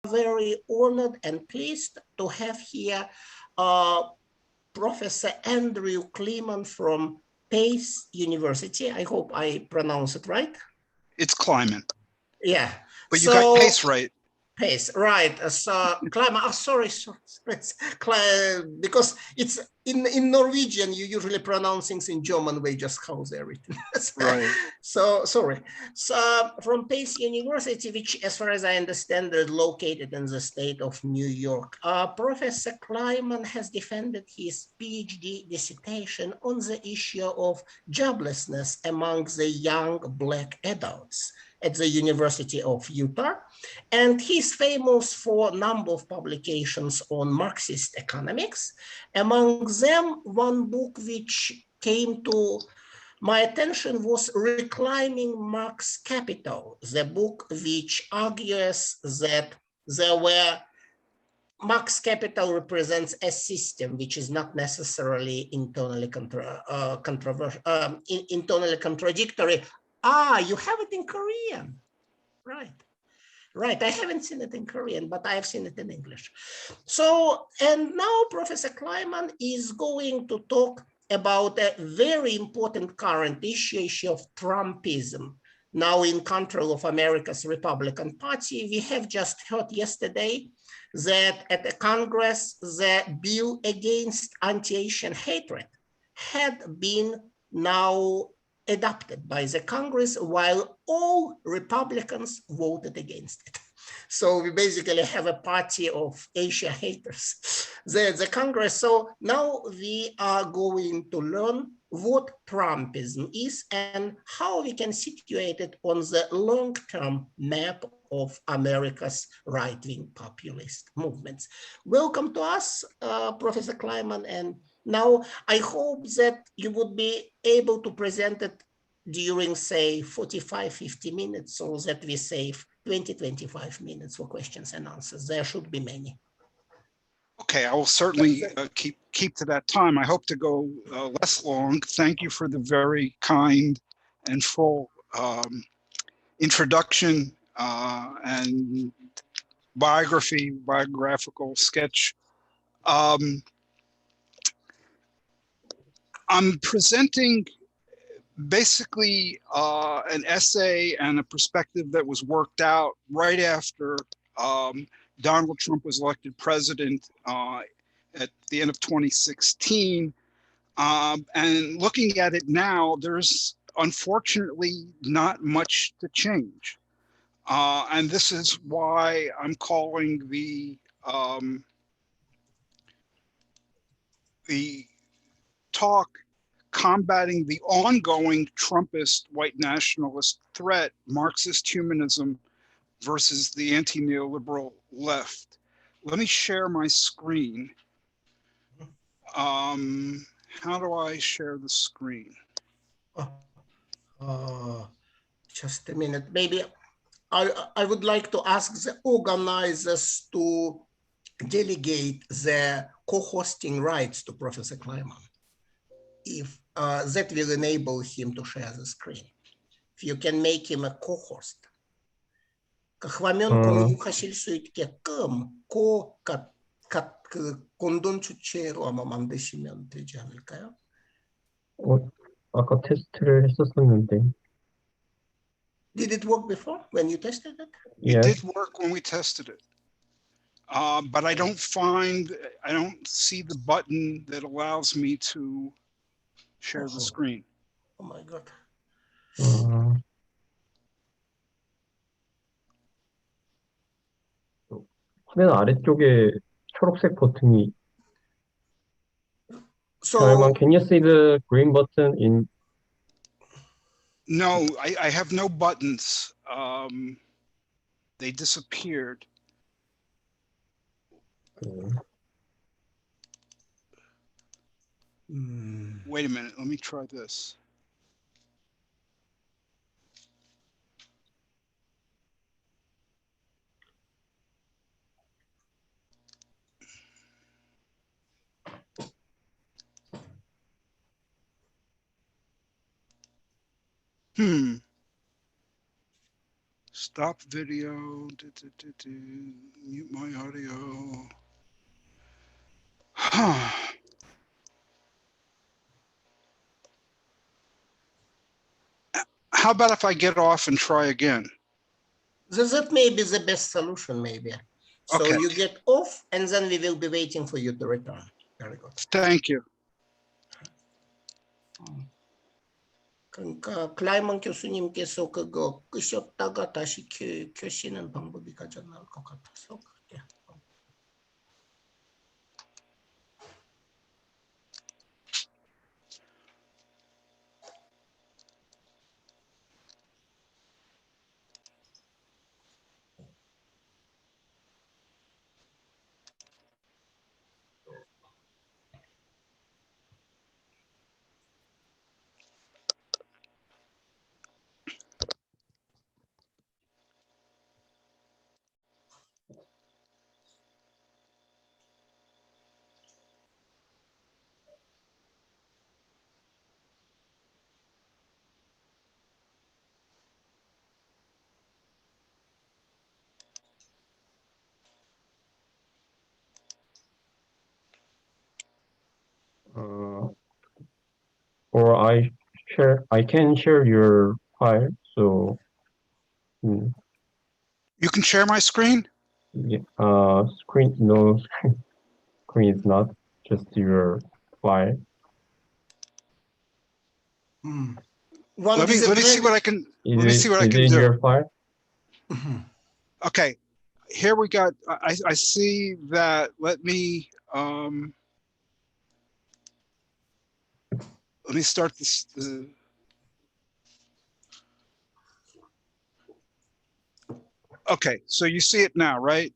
Very honored and pleased to have here Professor Andrew Kliman from Pace University. I hope I pronounce it right. It's Kliman. Yeah. But you got Pace right. Pace, right. So Kliman, sorry, because it's in Norwegian, you usually pronounce things in German way, just how they're written. Right. So sorry. So from Pace University, which as far as I understand is located in the state of New York, Professor Kliman has defended his PhD dissertation on the issue of joblessness among the young Black adults at the University of Utah. And he's famous for a number of publications on Marxist economics. Among them, one book which came to my attention was Reclaiming Marx Capital, the book which argues that there were Marx Capital represents a system which is not necessarily internally contradictory. You have it in Korean, right? Right, I haven't seen it in Korean, but I've seen it in English. So, and now Professor Kliman is going to talk about a very important current issue of Trumpism. Now in control of America's Republican Party, we have just heard yesterday that at the Congress, the bill against anti-Asian hatred had been now adopted by the Congress, while all Republicans voted against it. So we basically have a party of Asia haters, the Congress. So now we are going to learn what Trumpism is and how we can situate it on the long-term map of America's right-wing populist movements. Welcome to us, Professor Kliman, and now, I hope that you would be able to present it during, say, 45, 50 minutes so that we save 20, 25 minutes for questions and answers. There should be many. Okay, I will certainly keep to that time. I hope to go less long. Thank you for the very kind and full introduction and biographical sketch. I'm presenting basically an essay and a perspective that was worked out right after Donald Trump was elected president at the end of 2016. And looking at it now, there's unfortunately not much to change. And this is why I'm calling the talk Combating the Ongoing Trumpist White-Nationalist Threat, Marxist-Humanism versus the Anti-Neoliberal Left. Let me share my screen. How do I share the screen? Just a minute. Maybe I would like to ask the organizers to delegate the co-hosting rights to Professor Kliman, if that will enable him to share the screen. If you can make him a co-host. 아까 테스트를 했었었는데. Did it work before when you tested it? It did work when we tested it. But I don't see the button that allows me to share the screen. Oh my God. 화면 아래쪽에 초록색 버튼이. So, can you see the green button in? No, I have no buttons. They disappeared. Wait a minute, let me try this. Stop video. Mute my audio. How about if I get off and try again? That may be the best solution, maybe. So Okay. you get off, and then we will be waiting for you to return. Very good. Thank you. 그러니까 클라이먼 교수님께서 그거 끄셨다가 다시 켜시는 방법이 가장 나을 것 같아서 그렇게. or I can share your file. So, You can share my screen? yeah, screen, no, screen is not just your file. Let me see what I can. Let me see what I can in do. your file? Okay, here we got. I see that. Let me start this. Okay, so you see it now, right?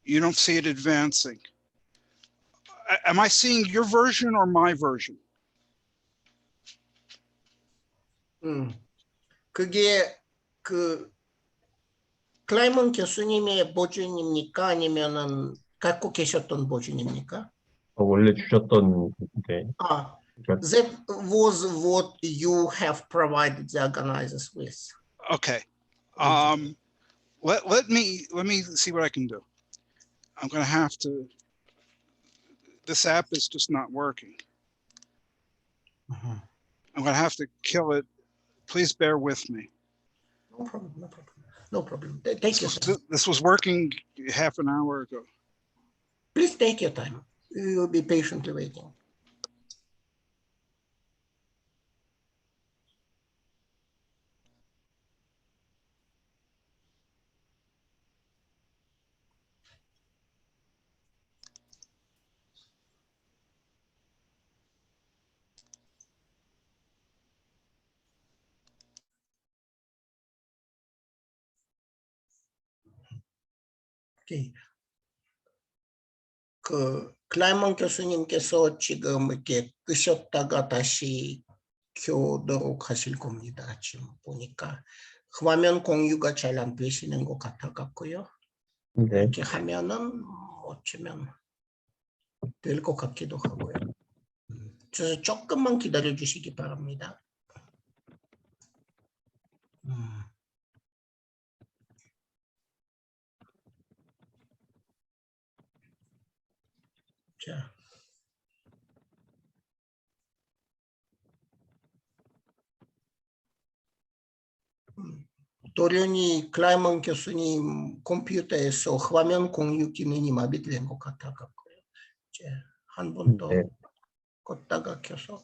You don't see it advancing. Am I seeing your version or my version? 그게 그 클라이먼 교수님의 버전입니까? 아니면은 갖고 계셨던 버전입니까? 원래 주셨던데. That was what you have provided the organizers with. Okay. Let me see what I can do. I'm going to have to. This app is just not working. I'm going to have to kill it. Please bear with me. No problem. No problem. No problem. Take your time. This was working half an hour ago. Please take your time. You'll be patiently waiting. Okay. 그 클라이먼 교수님께서 지금 이렇게 끄셨다가 다시 켜도록 하실 겁니다. 지금 보니까 화면 공유가 잘 안 되시는 것 같아 갖고요. 네. 이렇게 하면은 어쩌면 될 것 같기도 하고요. 그래서 조금만 기다려 주시기 바랍니다. 자. 도련이 클라이먼 교수님 컴퓨터에서 화면 공유 기능이 마비된 것 같아 갖고요. 이제 한 번 더 껐다가 켜서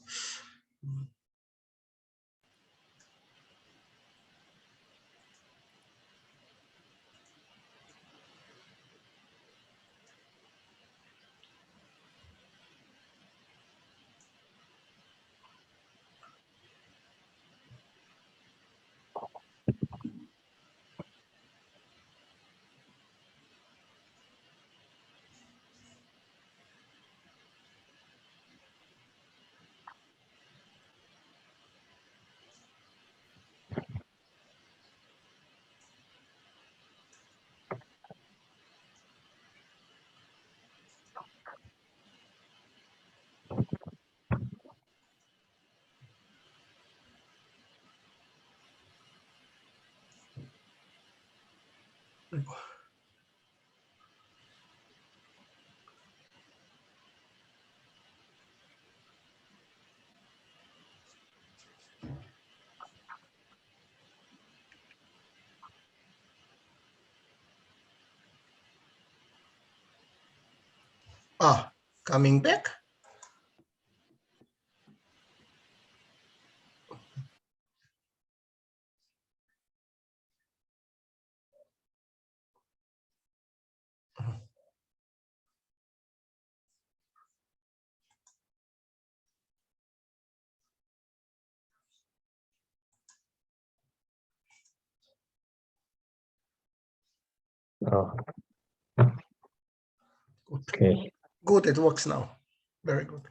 Ah, coming back. Oh, Good. okay. Good, it works now. Very good.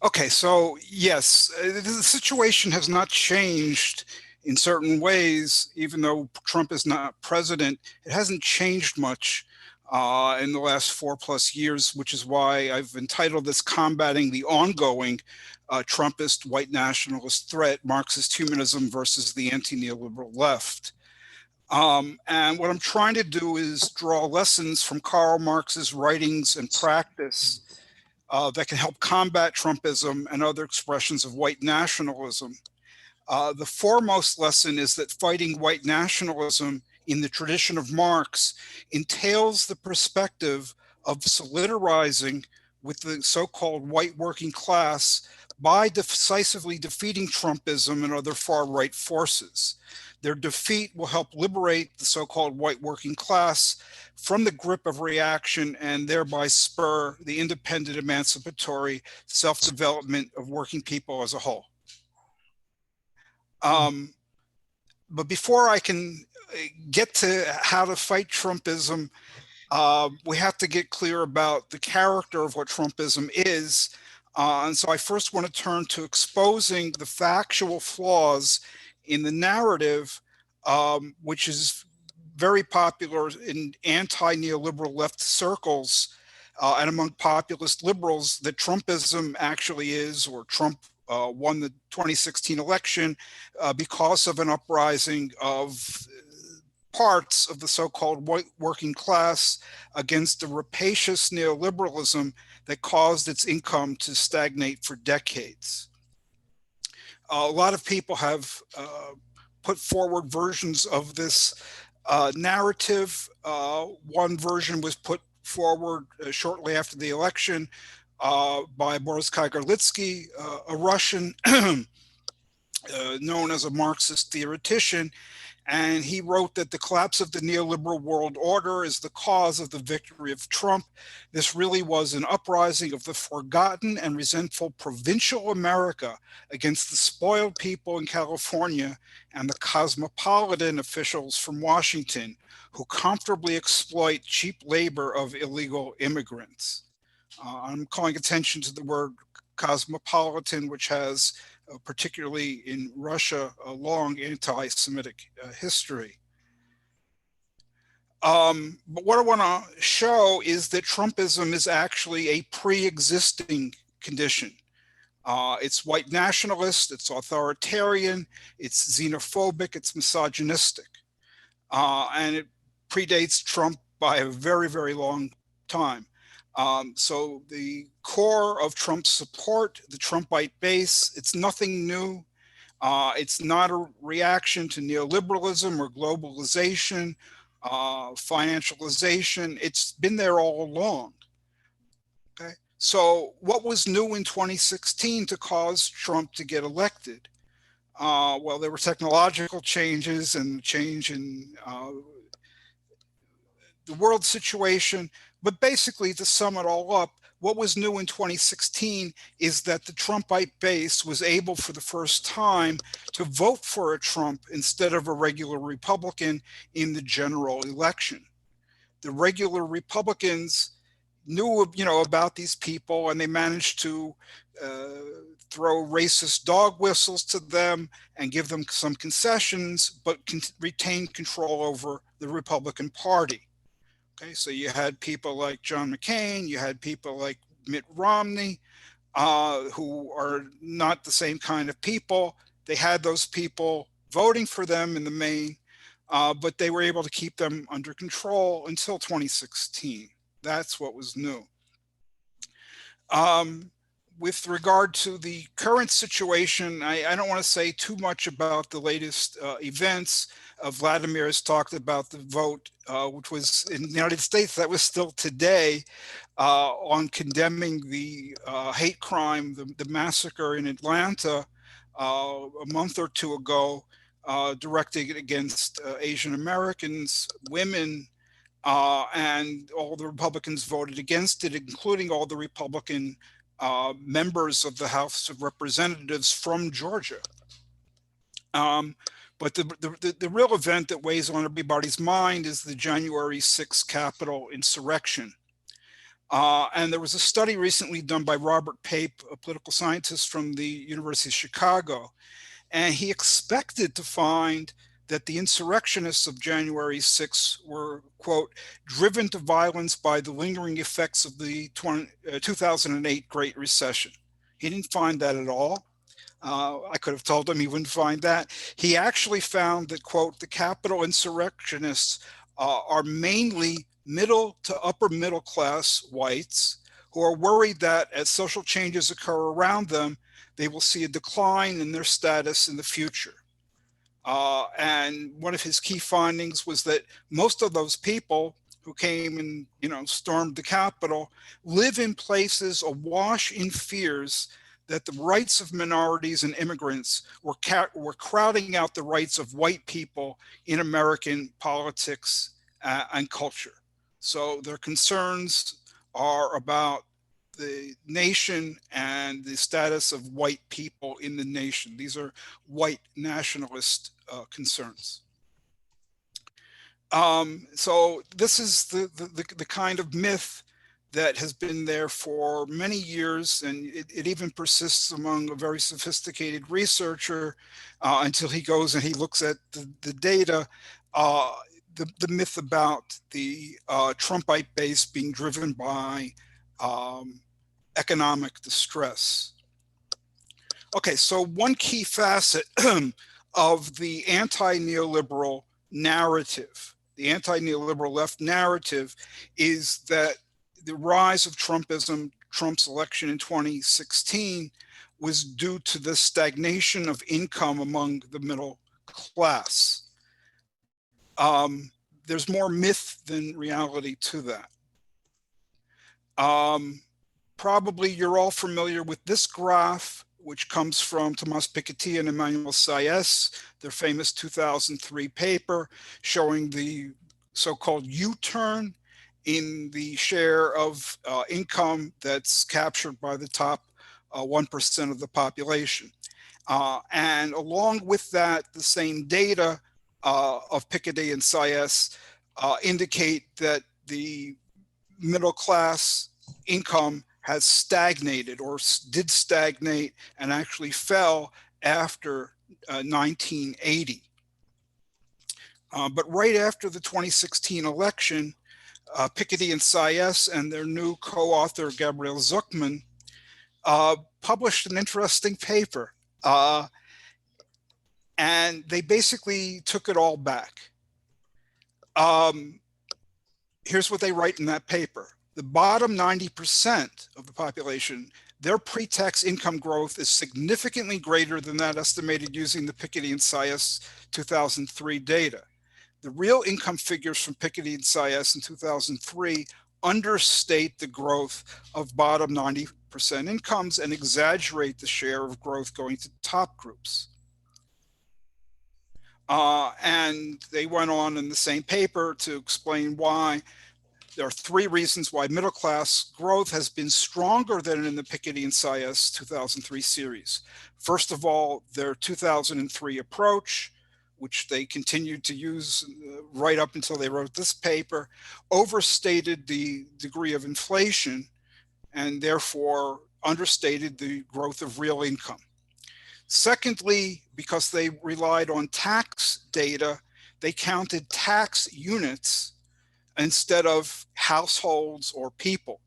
Okay, so yes, the situation has not changed in certain ways, even though Trump is not president. It hasn't changed much in the last 4+ years, which is why I've entitled this Combating the Ongoing Trumpist White Nationalist Threat, Marxist-Humanism versus the Anti-Neoliberal Left. And what I'm trying to do is draw lessons from Karl Marx's writings and practice that can help combat Trumpism and other expressions of white nationalism. The foremost lesson is that fighting white nationalism in the tradition of Marx entails the perspective of solidarizing with the so-called white working class by decisively defeating Trumpism and other far-right forces. Their defeat will help liberate the so-called white working class from the grip of reaction and thereby spur the independent, emancipatory self-development of working people as a whole. But before I can get to how to fight Trumpism, we have to get clear about the character of what Trumpism is. And so I first want to turn to exposing the factual flaws in the narrative, which is very popular in anti-neoliberal left circles and among populist liberals, that Trumpism actually is, or Trump won the 2016 election because of an uprising of parts of the so-called white working class against the rapacious neoliberalism that caused its income to stagnate for decades. A lot of people have put forward versions of this narrative. One version was put forward shortly after the election by Boris Kagarlitsky, a Russian known as a Marxist theoretician, and he wrote that the collapse of the neoliberal world order is the cause of the victory of Trump. This really was an uprising of the forgotten and resentful provincial America against the spoiled people in California and the cosmopolitan officials from Washington who comfortably exploit cheap labor of illegal immigrants. I'm calling attention to the word cosmopolitan, which has particularly in Russia, a long anti-Semitic history. But what I want to show is that Trumpism is actually a pre-existing condition. It's white nationalist, it's authoritarian, it's xenophobic, it's misogynistic. And it predates Trump by a very, very long time. So the core of Trump's support, the Trumpite base, it's nothing new. It's not a reaction to neoliberalism or globalization, financialization. It's been there all along. Okay. So what was new in 2016 to cause Trump to get elected? Well, there were technological changes and change in the world situation, but basically to sum it all up, what was new in 2016 is that the Trumpite base was able for the first time to vote for a Trump instead of a regular Republican in the general election. The regular Republicans knew, about these people, and they managed to throw racist dog whistles to them and give them some concessions, but retain control over the Republican Party. Okay, so you had people like John McCain, you had people like Mitt Romney, who are not the same kind of people. They had those people voting for them in the main, but they were able to keep them under control until 2016. That's what was new. with regard to the current situation, I don't want to say too much about the latest events. Vladimir has talked about the vote, which was in the United States, that was still today, on condemning the hate crime, the massacre in Atlanta a month or two ago, directed against Asian Americans, women, and all the Republicans voted against it, including all the Republican members of the House of Representatives from Georgia. But the real event that weighs on everybody's mind is the January 6th Capitol insurrection. And there was a study recently done by Robert Pape, a political scientist from the University of Chicago, and he expected to find that the insurrectionists of January 6 were, quote, driven to violence by the lingering effects of the 2008 Great Recession. He didn't find that at all. I could have told him he wouldn't find that. He actually found that, quote, the Capitol insurrectionists are mainly middle to upper middle class whites who are worried that as social changes occur around them, they will see a decline in their status in the future. And one of his key findings was that most of those people who came and, stormed the Capitol live in places awash in fears that the rights of minorities and immigrants were crowding out the rights of white people in American politics and culture. So their concerns are about the nation and the status of white people in the nation. These are white nationalist concerns. So this is the kind of myth that has been there for many years, and it even persists among a very sophisticated researcher until he goes and he looks at the data. The myth about the Trumpite base being driven by economic distress. Okay, so one key facet of the anti-neoliberal narrative, the anti-neoliberal left narrative, is that the rise of Trumpism, Trump's election in 2016, was due to the stagnation of income among the middle class. There's more myth than reality to that. Probably you're all familiar with this graph, which comes from Thomas Piketty and Emmanuel Saez, their famous 2003 paper showing the so-called U-turn in the share of income that's captured by the top 1% of the population. And along with that, the same data of Piketty and Saez indicate that the middle class income has stagnated or did stagnate and actually fell after 1980. But right after the 2016 election, Piketty and Saez and their new co-author Gabriel Zuckman published an interesting paper. And they basically took it all back. Here's what they write in that paper. The bottom 90% of the population, their pre-tax income growth is significantly greater than that estimated using the Piketty and Saez 2003 data. The real income figures from Piketty and Saez in 2003 understate the growth of bottom 90% incomes and exaggerate the share of growth going to top groups. And they went on in the same paper to explain why there are three reasons why middle class growth has been stronger than in the Piketty and Saez 2003 series. First of all, their 2003 approach, which they continued to use right up until they wrote this paper, overstated the degree of inflation and therefore understated the growth of real income. Secondly, because they relied on tax data, they counted tax units instead of households or people.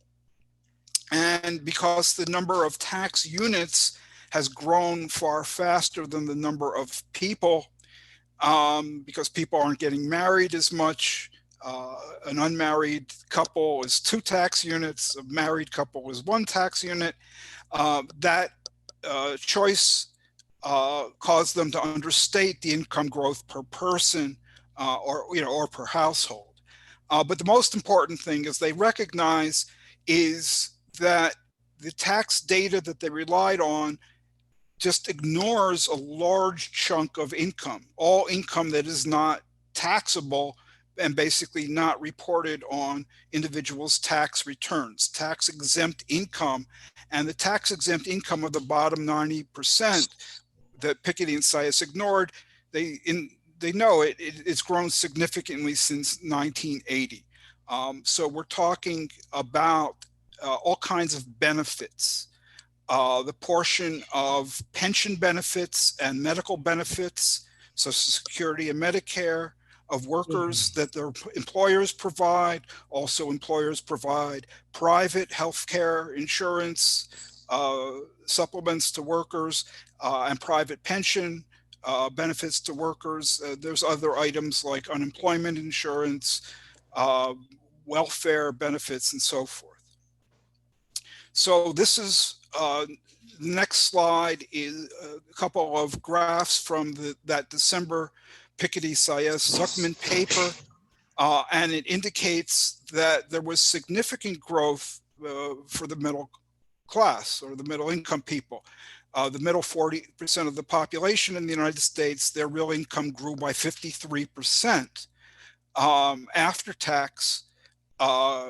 And because the number of tax units has grown far faster than the number of people, because people aren't getting married as much, an unmarried couple is 2 tax units, a married couple is 1 tax unit. That choice caused them to understate the income growth per person or per household. But the most important thing is they recognize is that the tax data that they relied on just ignores a large chunk of income, all income that is not taxable and basically not reported on individuals' tax returns, tax exempt income. And the tax exempt income of the bottom 90% that Piketty and Sias ignored, they know it's grown significantly since 1980. So we're talking about all kinds of benefits. The portion of pension benefits and medical benefits, Social Security and Medicare, of workers that their employers provide. Also, employers provide private healthcare insurance, supplements to workers, and private pension benefits to workers. There's other items like unemployment insurance, welfare benefits, and so forth. So this is the next slide is a couple of graphs from that December Piketty-Sias-Zuckman paper, and it indicates that there was significant growth for the middle class or the middle income people. The middle 40% of the population in the United States, their real income grew by 53% after tax,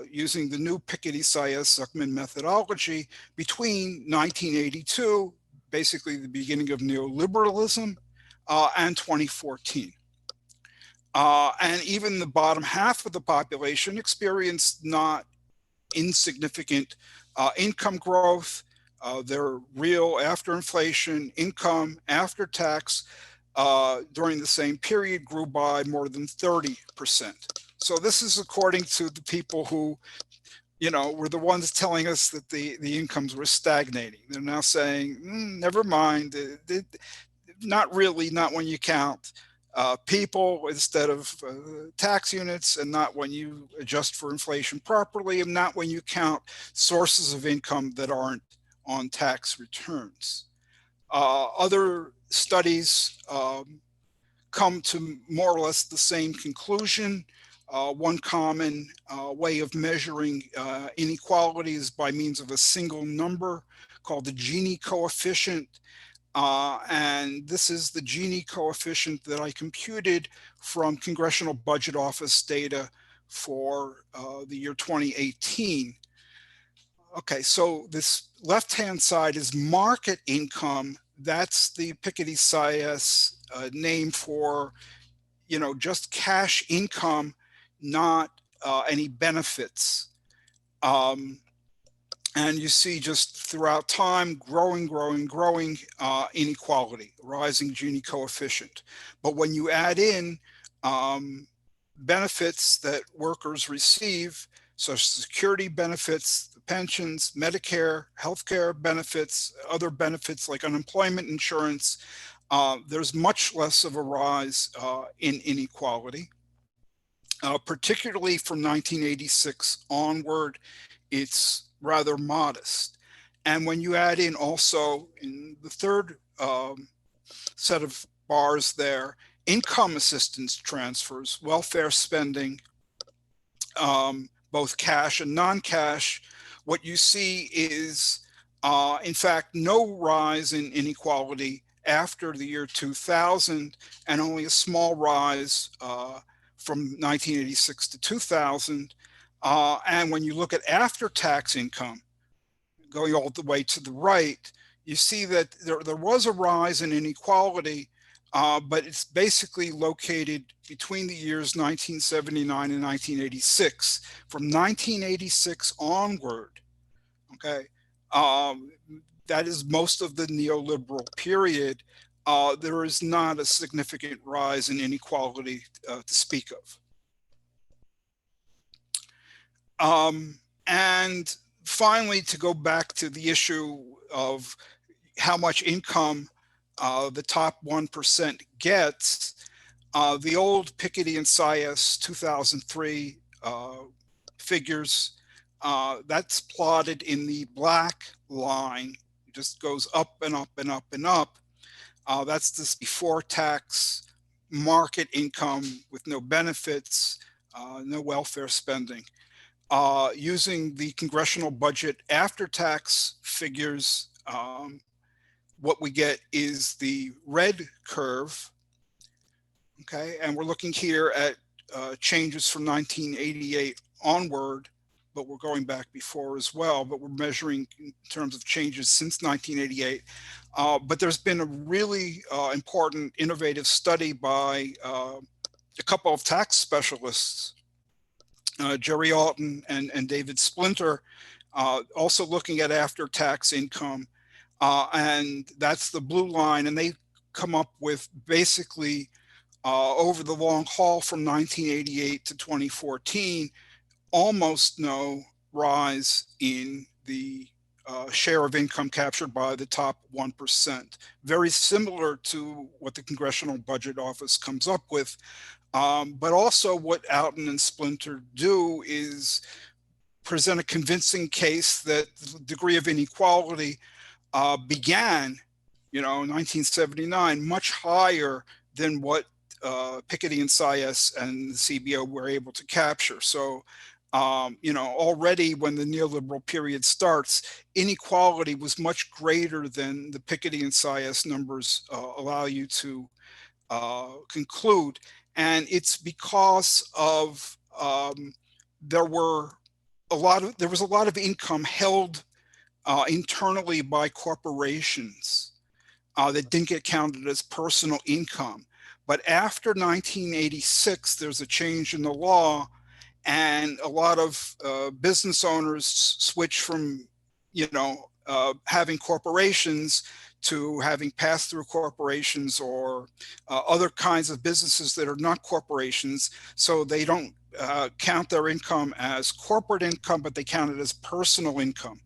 using the new Piketty-Sias-Zuckman methodology between 1982, basically the beginning of neoliberalism, and 2014. And even the bottom half of the population experienced not insignificant income growth. Their real after inflation income after tax during the same period grew by more than 30%. So this is according to the people who, were the ones telling us that the incomes were stagnating. They're now saying, never mind, not really, not when you count people instead of tax units, and not when you adjust for inflation properly, and not when you count sources of income that aren't on tax returns. Other studies come to more or less the same conclusion. One common way of measuring inequality is by means of a single number called the Gini Coefficient. And this is the Gini Coefficient that I computed from Congressional Budget Office data for the year 2018. Okay, so this left-hand side is market income. That's the Piketty-Sias name for, just cash income, not any benefits. And you see just throughout time, growing inequality, rising Gini coefficient. But when you add in benefits that workers receive, Social Security benefits, pensions, Medicare, healthcare benefits, other benefits like unemployment insurance, there's much less of a rise in inequality. Particularly from 1986 onward, it's rather modest. And when you add in also in the third set of bars there, income assistance transfers, welfare spending, both cash and non-cash, what you see is, in fact, no rise in inequality after the year 2000, and only a small rise from 1986 to 2000. And when you look at after-tax income, going all the way to the right, you see that there was a rise in inequality, but it's basically located between the years 1979 and 1986. From 1986 onward, okay, that is most of the neoliberal period, there is not a significant rise in inequality to speak of. And finally, to go back to the issue of how much income the top 1% gets, the old Piketty and Sias 2003 figures, that's plotted in the black line just goes up and up and up and up. That's this before tax market income with no benefits, no welfare spending. Using the congressional budget after tax figures, what we get is the red curve. Okay, and we're looking here at changes from 1988 onward, but we're going back before as well, but we're measuring in terms of changes since 1988. But there's been a really important innovative study by a couple of tax specialists, Jerry Alton and David Splinter, also looking at after-tax income, and that's the blue line, and they come up with basically over the long haul from 1988 to 2014, almost no rise in the share of income captured by the top 1%. Very similar to what the Congressional Budget Office comes up with. But also what Alton and Splinter do is present a convincing case that the degree of inequality began, in 1979, much higher than what Piketty and Sias and the CBO were able to capture. So, already when the neoliberal period starts, inequality was much greater than the Piketty and Sias numbers allow you to conclude. And it's because of there was a lot of income held internally by corporations that didn't get counted as personal income. But after 1986, there's a change in the law, and a lot of business owners switch from, having corporations to having pass-through corporations or other kinds of businesses that are not corporations. So they don't count their income as corporate income, but they count it as personal income.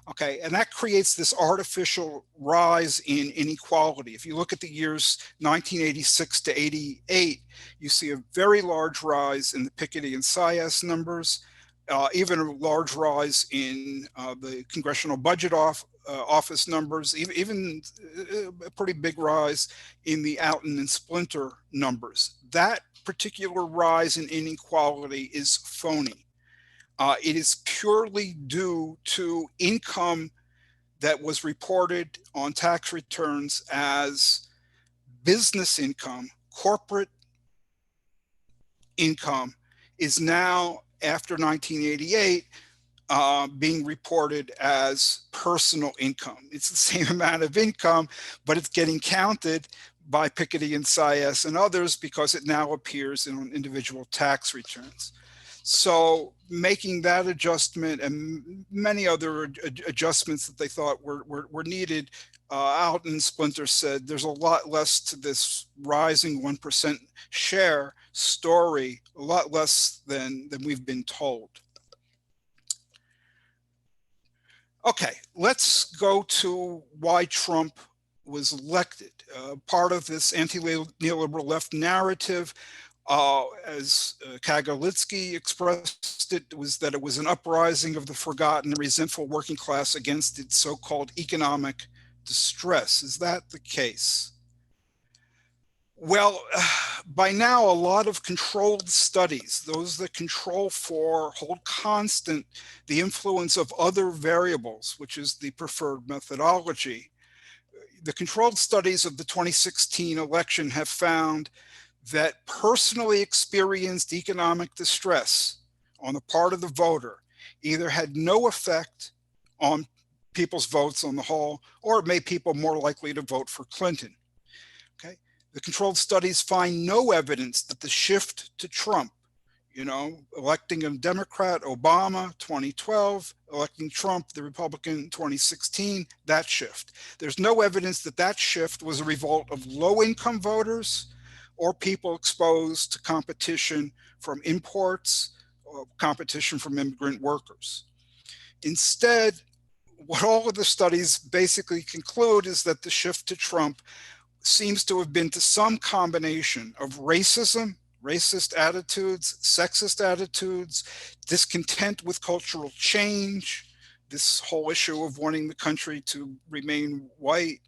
Okay, and that creates this artificial rise in inequality. If you look at the years 1986 to 88, you see a very large rise in the Piketty and Sias numbers, even a large rise in the Congressional Budget Office numbers, even a pretty big rise in the Alton and Splinter numbers. That particular rise in inequality is phony. It is purely due to income that was reported on tax returns as business income. Corporate income is now, after 1988, being reported as personal income. It's the same amount of income, but it's getting counted by Piketty and Sias and others because it now appears in individual tax returns. So making that adjustment and many other adjustments that they thought were needed, Alton and Splinter said there's a lot less to this rising 1% share story, a lot less than we've been told. Okay, let's go to why Trump was elected. Part of this anti-neoliberal left narrative, as Kagalitsky expressed it, was that it was an uprising of the forgotten and resentful working class against its so-called economic distress. Is that the case? Well, by now, a lot of controlled studies, those that control for, hold constant the influence of other variables, which is the preferred methodology. The controlled studies of the 2016 election have found that personally experienced economic distress on the part of the voter either had no effect on people's votes on the whole, or it made people more likely to vote for Clinton. Okay, the controlled studies find no evidence that the shift to Trump, electing a Democrat, Obama, 2012, electing Trump, the Republican, 2016, that shift. There's no evidence that that shift was a revolt of low-income voters or people exposed to competition from imports or competition from immigrant workers. Instead, what all of the studies basically conclude is that the shift to Trump seems to have been to some combination of racism, racist attitudes, sexist attitudes, discontent with cultural change, this whole issue of wanting the country to remain white,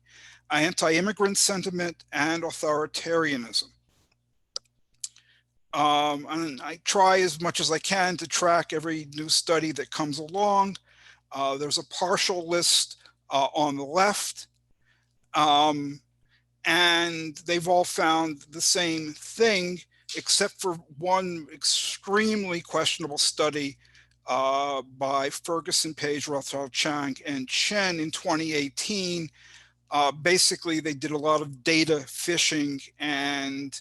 anti-immigrant sentiment, and authoritarianism. And I try as much as I can to track every new study that comes along. There's a partial list on the left, and they've all found the same thing, except for one extremely questionable study by Ferguson, Page, Rothschild, Chang, and Chen in 2018. Basically, they did a lot of data fishing, and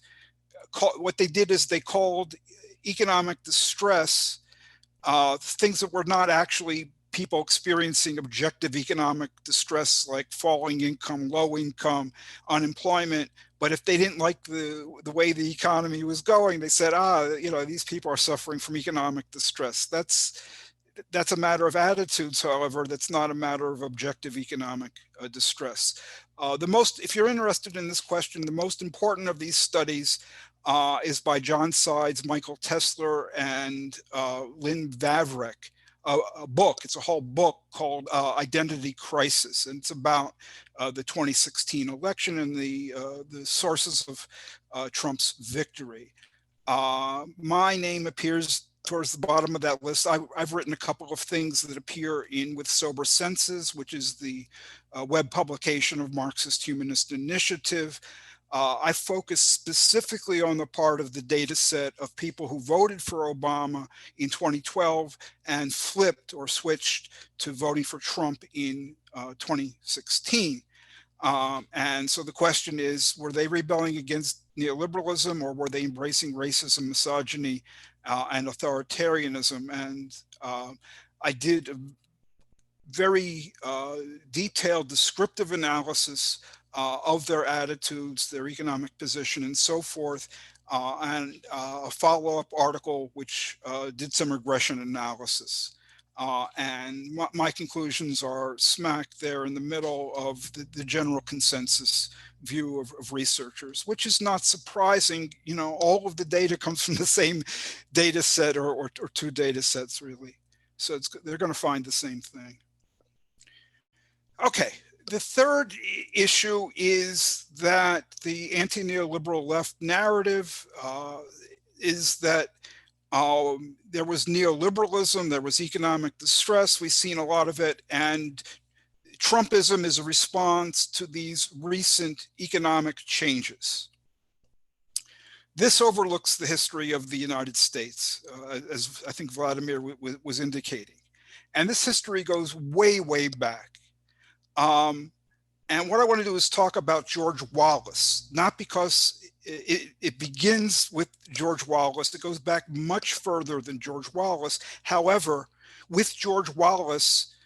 what they did is they called economic distress things that were not actually people experiencing objective economic distress, like falling income, low income, unemployment. But if they didn't like the way the economy was going, they said, these people are suffering from economic distress. That's a matter of attitudes, however. That's not a matter of objective economic distress. If you're interested in this question, the most important of these studies is by John Sides, Michael Tesler, and Lynn Vavrek. A book. It's a whole book called Identity Crisis, and it's about the 2016 election and the sources of Trump's victory. My name appears towards the bottom of that list. I've written a couple of things that appear in With Sober Senses, which is the web publication of Marxist-Humanist Initiative. I focus specifically on the part of the data set of people who voted for Obama in 2012 and flipped or switched to voting for Trump in 2016. And so the question is, were they rebelling against neoliberalism, or were they embracing racism, misogyny, and authoritarianism? And I did a very detailed descriptive analysis of their attitudes, their economic position, and so forth, and a follow-up article which did some regression analysis. And my conclusions are smack there in the middle of the general consensus view of researchers, which is not surprising. All of the data comes from the same data set or two data sets, really. So they're going to find the same thing. Okay. The third issue is that the anti-neoliberal left narrative is that there was neoliberalism, there was economic distress, we've seen a lot of it, and Trumpism is a response to these recent economic changes. This overlooks the history of the United States, as I think Vladimir was indicating. And this history goes way, way back. And what I want to do is talk about George Wallace, not because it begins with George Wallace. It goes back much further than George Wallace. However, with George Wallace,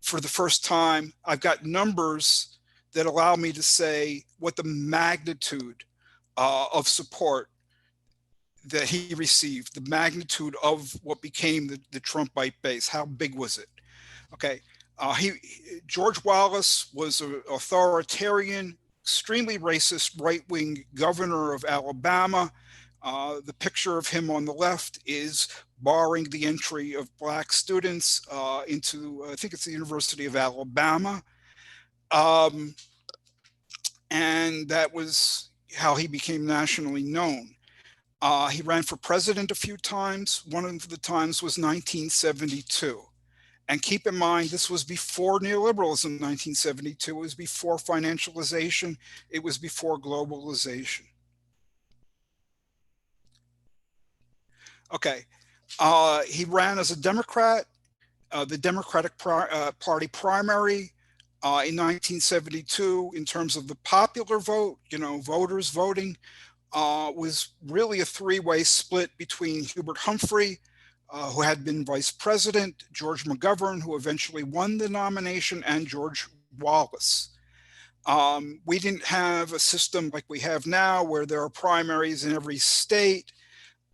for the first time, I've got numbers that allow me to say what the magnitude of support that he received, the magnitude of what became the Trumpite base. How big was it? Okay. George Wallace was an authoritarian, extremely racist, right-wing governor of Alabama. The picture of him on the left is barring the entry of Black students into, I think it's the University of Alabama. And that was how he became nationally known. He ran for president a few times. One of the times was 1972. And keep in mind, this was before neoliberalism in 1972. It was before financialization. It was before globalization. Okay. He ran as a Democrat, the Democratic Party primary in 1972. In terms of the popular vote, voters voting, was really a three-way split between Hubert Humphrey, who had been vice president, George McGovern, who eventually won the nomination, and George Wallace. We didn't have a system like we have now where there are primaries in every state.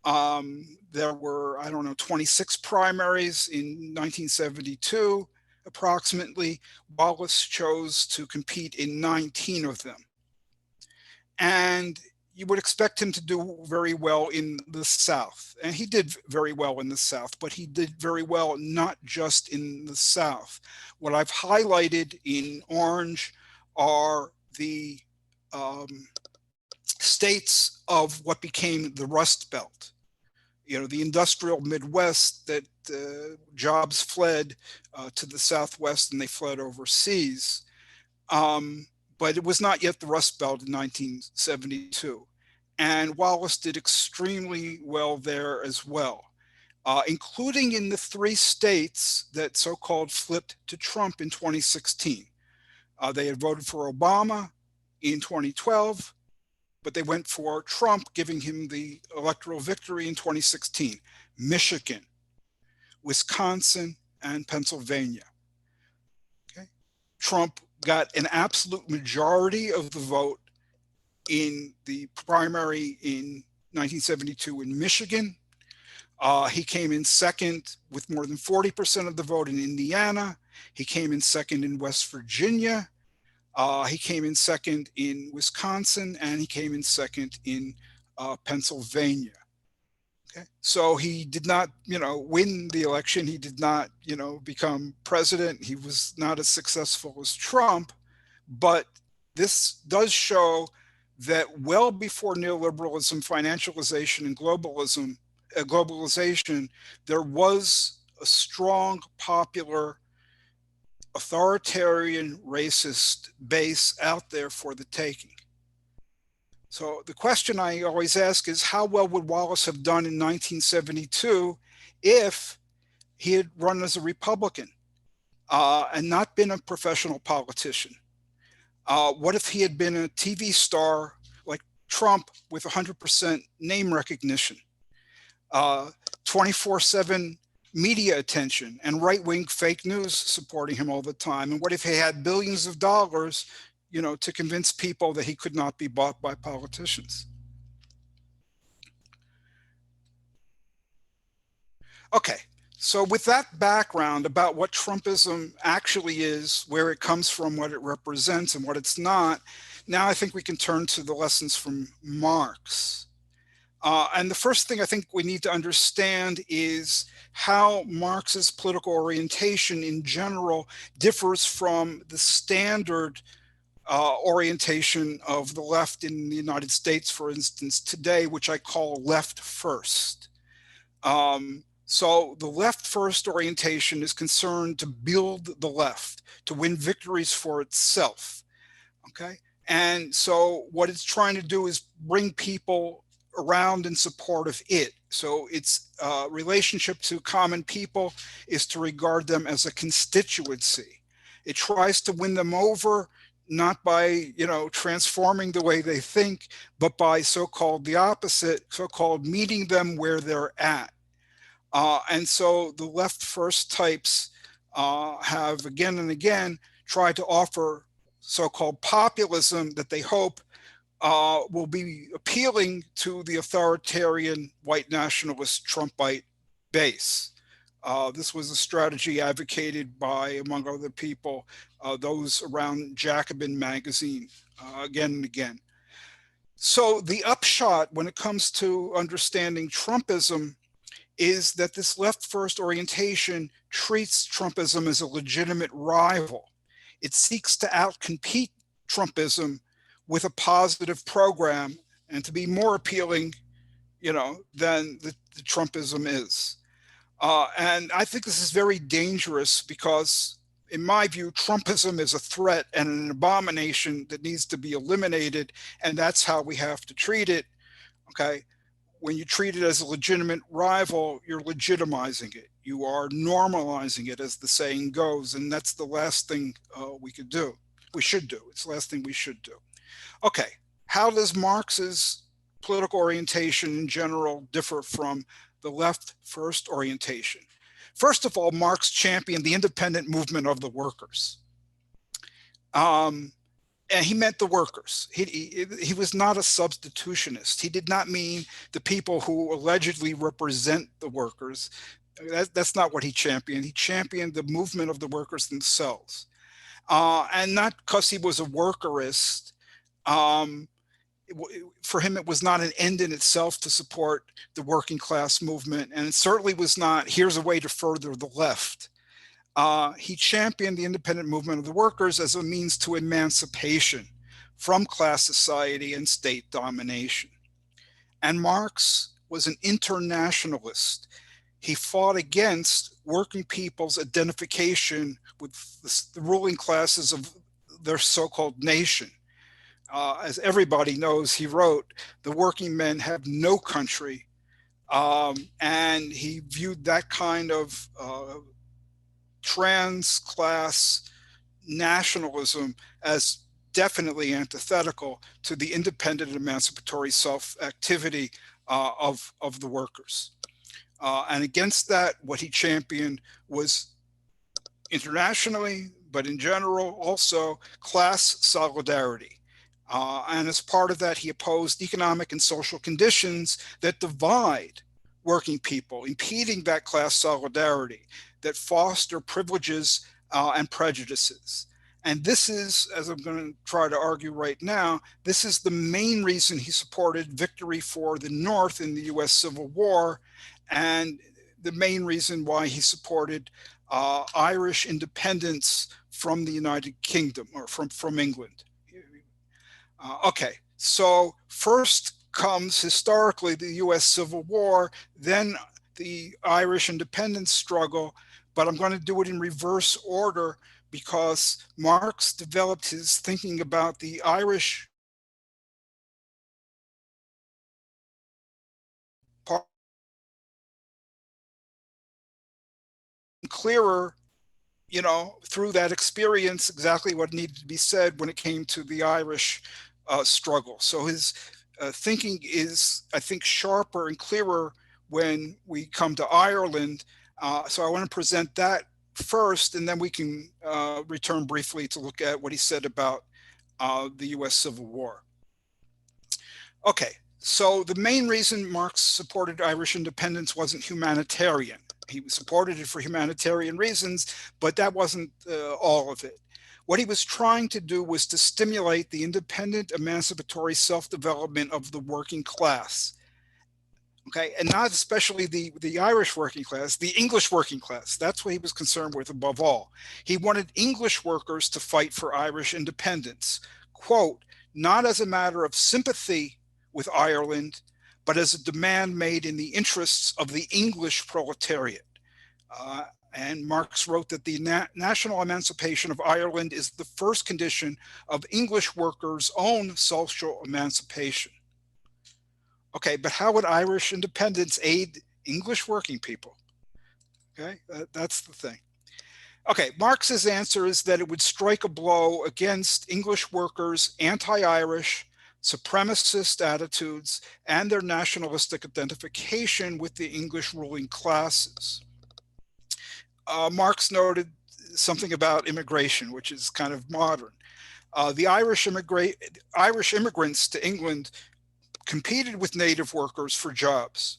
There were, 26 primaries in 1972, approximately. Wallace chose to compete in 19 of them. And you would expect him to do very well in the South. And he did very well in the South, but he did very well not just in the South. What I've highlighted in orange are the states of what became the Rust Belt. You know, the industrial Midwest that jobs fled to the Southwest and they fled overseas. But it was not yet the Rust Belt in 1972. And Wallace did extremely well there as well, including in the 3 states that so-called flipped to Trump in 2016. They had voted for Obama in 2012, but they went for Trump, giving him the electoral victory in 2016. Michigan, Wisconsin, and Pennsylvania. Okay. Trump got an absolute majority of the vote in the primary in 1972 in Michigan. He came in second with more than 40% of the vote in Indiana. He came in second in West Virginia. He came in second in Wisconsin, and he came in second in Pennsylvania. Okay. So he did not, win the election. He did not, become president. He was not as successful as Trump, but this does show that well before neoliberalism, financialization, and globalization, there was a strong, popular, authoritarian, racist base out there for the taking. So the question I always ask is, how well would Wallace have done in 1972 if he had run as a Republican and not been a professional politician? What if he had been a TV star like Trump with 100% name recognition, 24/7 media attention, and right-wing fake news supporting him all the time? And what if he had billions of dollars, to convince people that he could not be bought by politicians? Okay, so with that background about what Trumpism actually is, where it comes from, what it represents, and what it's not, now I think we can turn to the lessons from Marx. And the first thing I think we need to understand is how Marx's political orientation in general differs from the standard orientation of the left in the United States, for instance, today, which I call left first. So the left first orientation is concerned to build the left, to win victories for itself. Okay. And so what it's trying to do is bring people around in support of it. So its relationship to common people is to regard them as a constituency. It tries to win them over, not by, transforming the way they think, but by so-called the opposite, so-called meeting them where they're at. And so the left first types have again and again tried to offer so-called populism that they hope will be appealing to the authoritarian white nationalist Trumpite base. This was a strategy advocated by, among other people, those around Jacobin magazine again and again. So the upshot when it comes to understanding Trumpism is that this left first orientation treats Trumpism as a legitimate rival. It seeks to outcompete Trumpism with a positive program and to be more appealing, than the Trumpism is. And I think this is very dangerous because, in my view, Trumpism is a threat and an abomination that needs to be eliminated, and that's how we have to treat it. Okay. When you treat it as a legitimate rival, you're legitimizing it. You are normalizing it, as the saying goes, and that's the last thing we should do. It's the last thing we should do. Okay, how does Marx's political orientation in general differ from the left first orientation? First of all, Marx championed the independent movement of the workers. And he meant the workers. He was not a substitutionist. He did not mean the people who allegedly represent the workers. That's not what he championed. He championed the movement of the workers themselves. And not because he was a workerist. for him, it was not an end in itself to support the working class movement, and it certainly was not, here's a way to further the left. He championed the independent movement of the workers as a means to emancipation from class society and state domination. And Marx was an internationalist. He fought against working people's identification with the ruling classes of their so-called nation. As everybody knows, he wrote, the working men have no country. And he viewed that kind of trans-class nationalism as definitely antithetical to the independent emancipatory self-activity of the workers. And against that, what he championed was internationally, but in general also, class solidarity. And as part of that, he opposed economic and social conditions that divide working people, impeding that class solidarity, that foster privileges and prejudices. And this is, as I'm going to try to argue right now, this is the main reason he supported victory for the North in the US Civil War, and the main reason why he supported Irish independence from the United Kingdom, or from England. Okay, so first comes historically the US Civil War, then the Irish independence struggle, but I'm going to do it in reverse order because Marx developed his thinking about the Irish part clearer, you know, through that experience, exactly what needed to be said when it came to the Irish struggle. So his thinking is, I think, sharper and clearer when we come to Ireland. So I want to present that first, and then we can return briefly to look at what he said about the US Civil War. Okay, so the main reason Marx supported Irish independence wasn't humanitarian. He supported it for humanitarian reasons, but that wasn't all of it. What he was trying to do was to stimulate the independent, emancipatory self-development of the working class. Okay, and not especially the Irish working class, the English working class. That's what he was concerned with above all. He wanted English workers to fight for Irish independence, quote, not as a matter of sympathy with Ireland, but as a demand made in the interests of the English proletariat. And Marx wrote that the national emancipation of Ireland is the first condition of English workers' own social emancipation. Okay, but how would Irish independence aid English working people? Okay, that's the thing. Okay, Marx's answer is that it would strike a blow against English workers' anti-Irish, supremacist attitudes, and their nationalistic identification with the English ruling classes. Marx noted something about immigration, which is kind of modern. The Irish immigrants to England competed with native workers for jobs.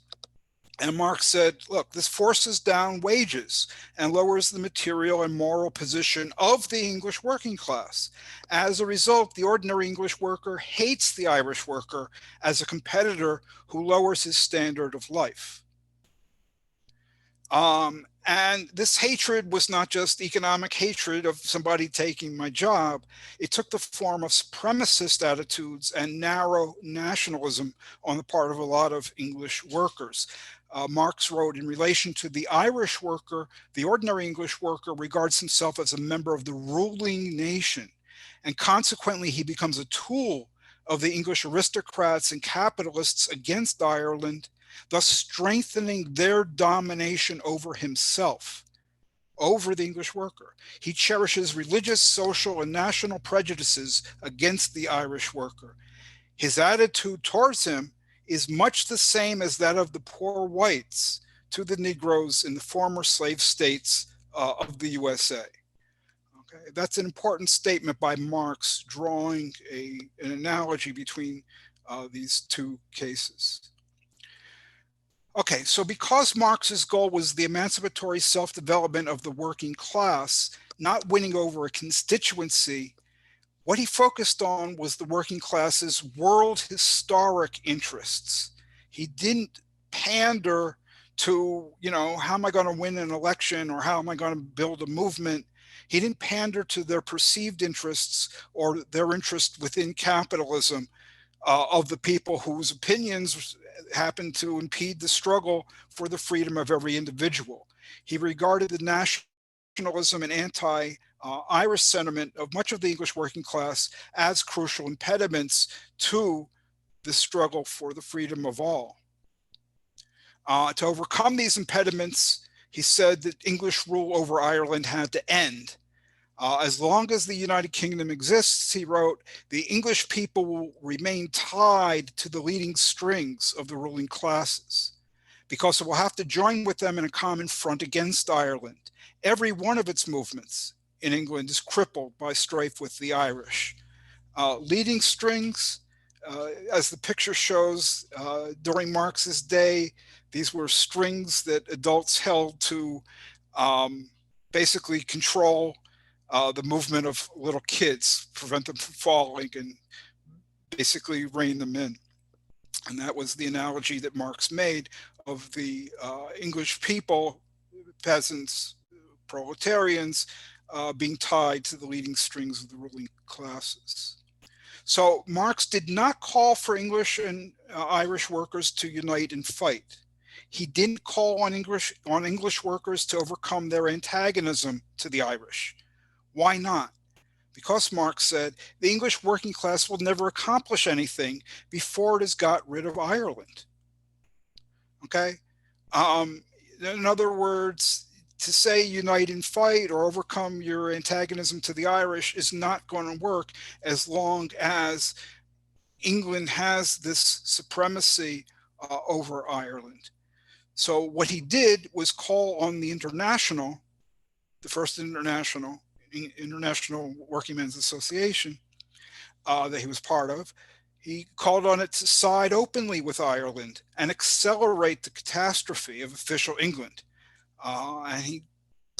And Marx said, look, this forces down wages and lowers the material and moral position of the English working class. As a result, the ordinary English worker hates the Irish worker as a competitor who lowers his standard of life. And this hatred was not just economic hatred of somebody taking my job. It took the form of supremacist attitudes and narrow nationalism on the part of a lot of English workers. Marx wrote, in relation to the Irish worker, the ordinary English worker regards himself as a member of the ruling nation, and consequently he becomes a tool of the English aristocrats and capitalists against Ireland, thus strengthening their domination over himself, over the English worker. He cherishes religious, social, and national prejudices against the Irish worker. His attitude towards him is much the same as that of the poor whites to the Negroes in the former slave states of the USA. Okay, that's an important statement by Marx, drawing an analogy between these two cases. Okay, so because Marx's goal was the emancipatory self-development of the working class, not winning over a constituency, What he focused on was the working class's world historic interests. He didn't pander to, how am I going to win an election or how am I going to build a movement? He didn't pander to their perceived interests or their interest within capitalism of the people whose opinions happened to impede the struggle for the freedom of every individual. He regarded the nationalism and anti-Irish sentiment of much of the English working class as crucial impediments to the struggle for the freedom of all. To overcome these impediments, he said that English rule over Ireland had to end. As long as the United Kingdom exists, he wrote, the English people will remain tied to the leading strings of the ruling classes because it will have to join with them in a common front against Ireland. Every one of its movements in England is crippled by strife with the Irish. Leading strings, as the picture shows, during Marx's day, these were strings that adults held to basically control the movement of little kids, prevent them from falling and basically rein them in. And that was the analogy that Marx made of the English people, peasants, proletarians, being tied to the leading strings of the ruling classes. So Marx did not call for English and Irish workers to unite and fight. He didn't call on English workers to overcome their antagonism to the Irish. Why not? Because Marx said the English working class will never accomplish anything before it has got rid of Ireland. Okay? In other words, to say unite and fight or overcome your antagonism to the Irish is not going to work as long as England has this supremacy over Ireland. So what he did was call on the International, the first International Working Men's Association that he was part of. He called on it to side openly with Ireland and accelerate the catastrophe of official England. And he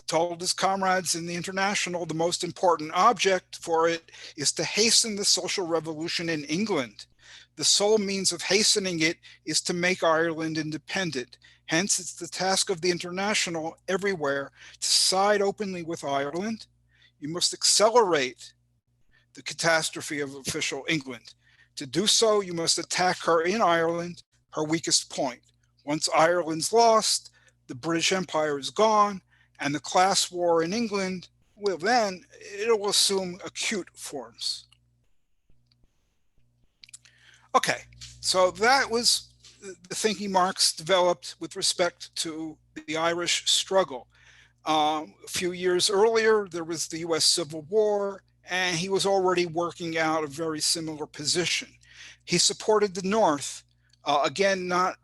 told his comrades in the International the most important object for it is to hasten the social revolution in England. The sole means of hastening it is to make Ireland independent. Hence, it's the task of the International everywhere to side openly with Ireland. You must accelerate the catastrophe of official England. To do so, you must attack her in Ireland, her weakest point. Once Ireland's lost, the British Empire is gone, and the class war in England, well, then it'll assume acute forms. Okay, so that was the thinking Marx developed with respect to the Irish struggle. A few years earlier, there was the US Civil War, and he was already working out a very similar position. He supported the North, again, not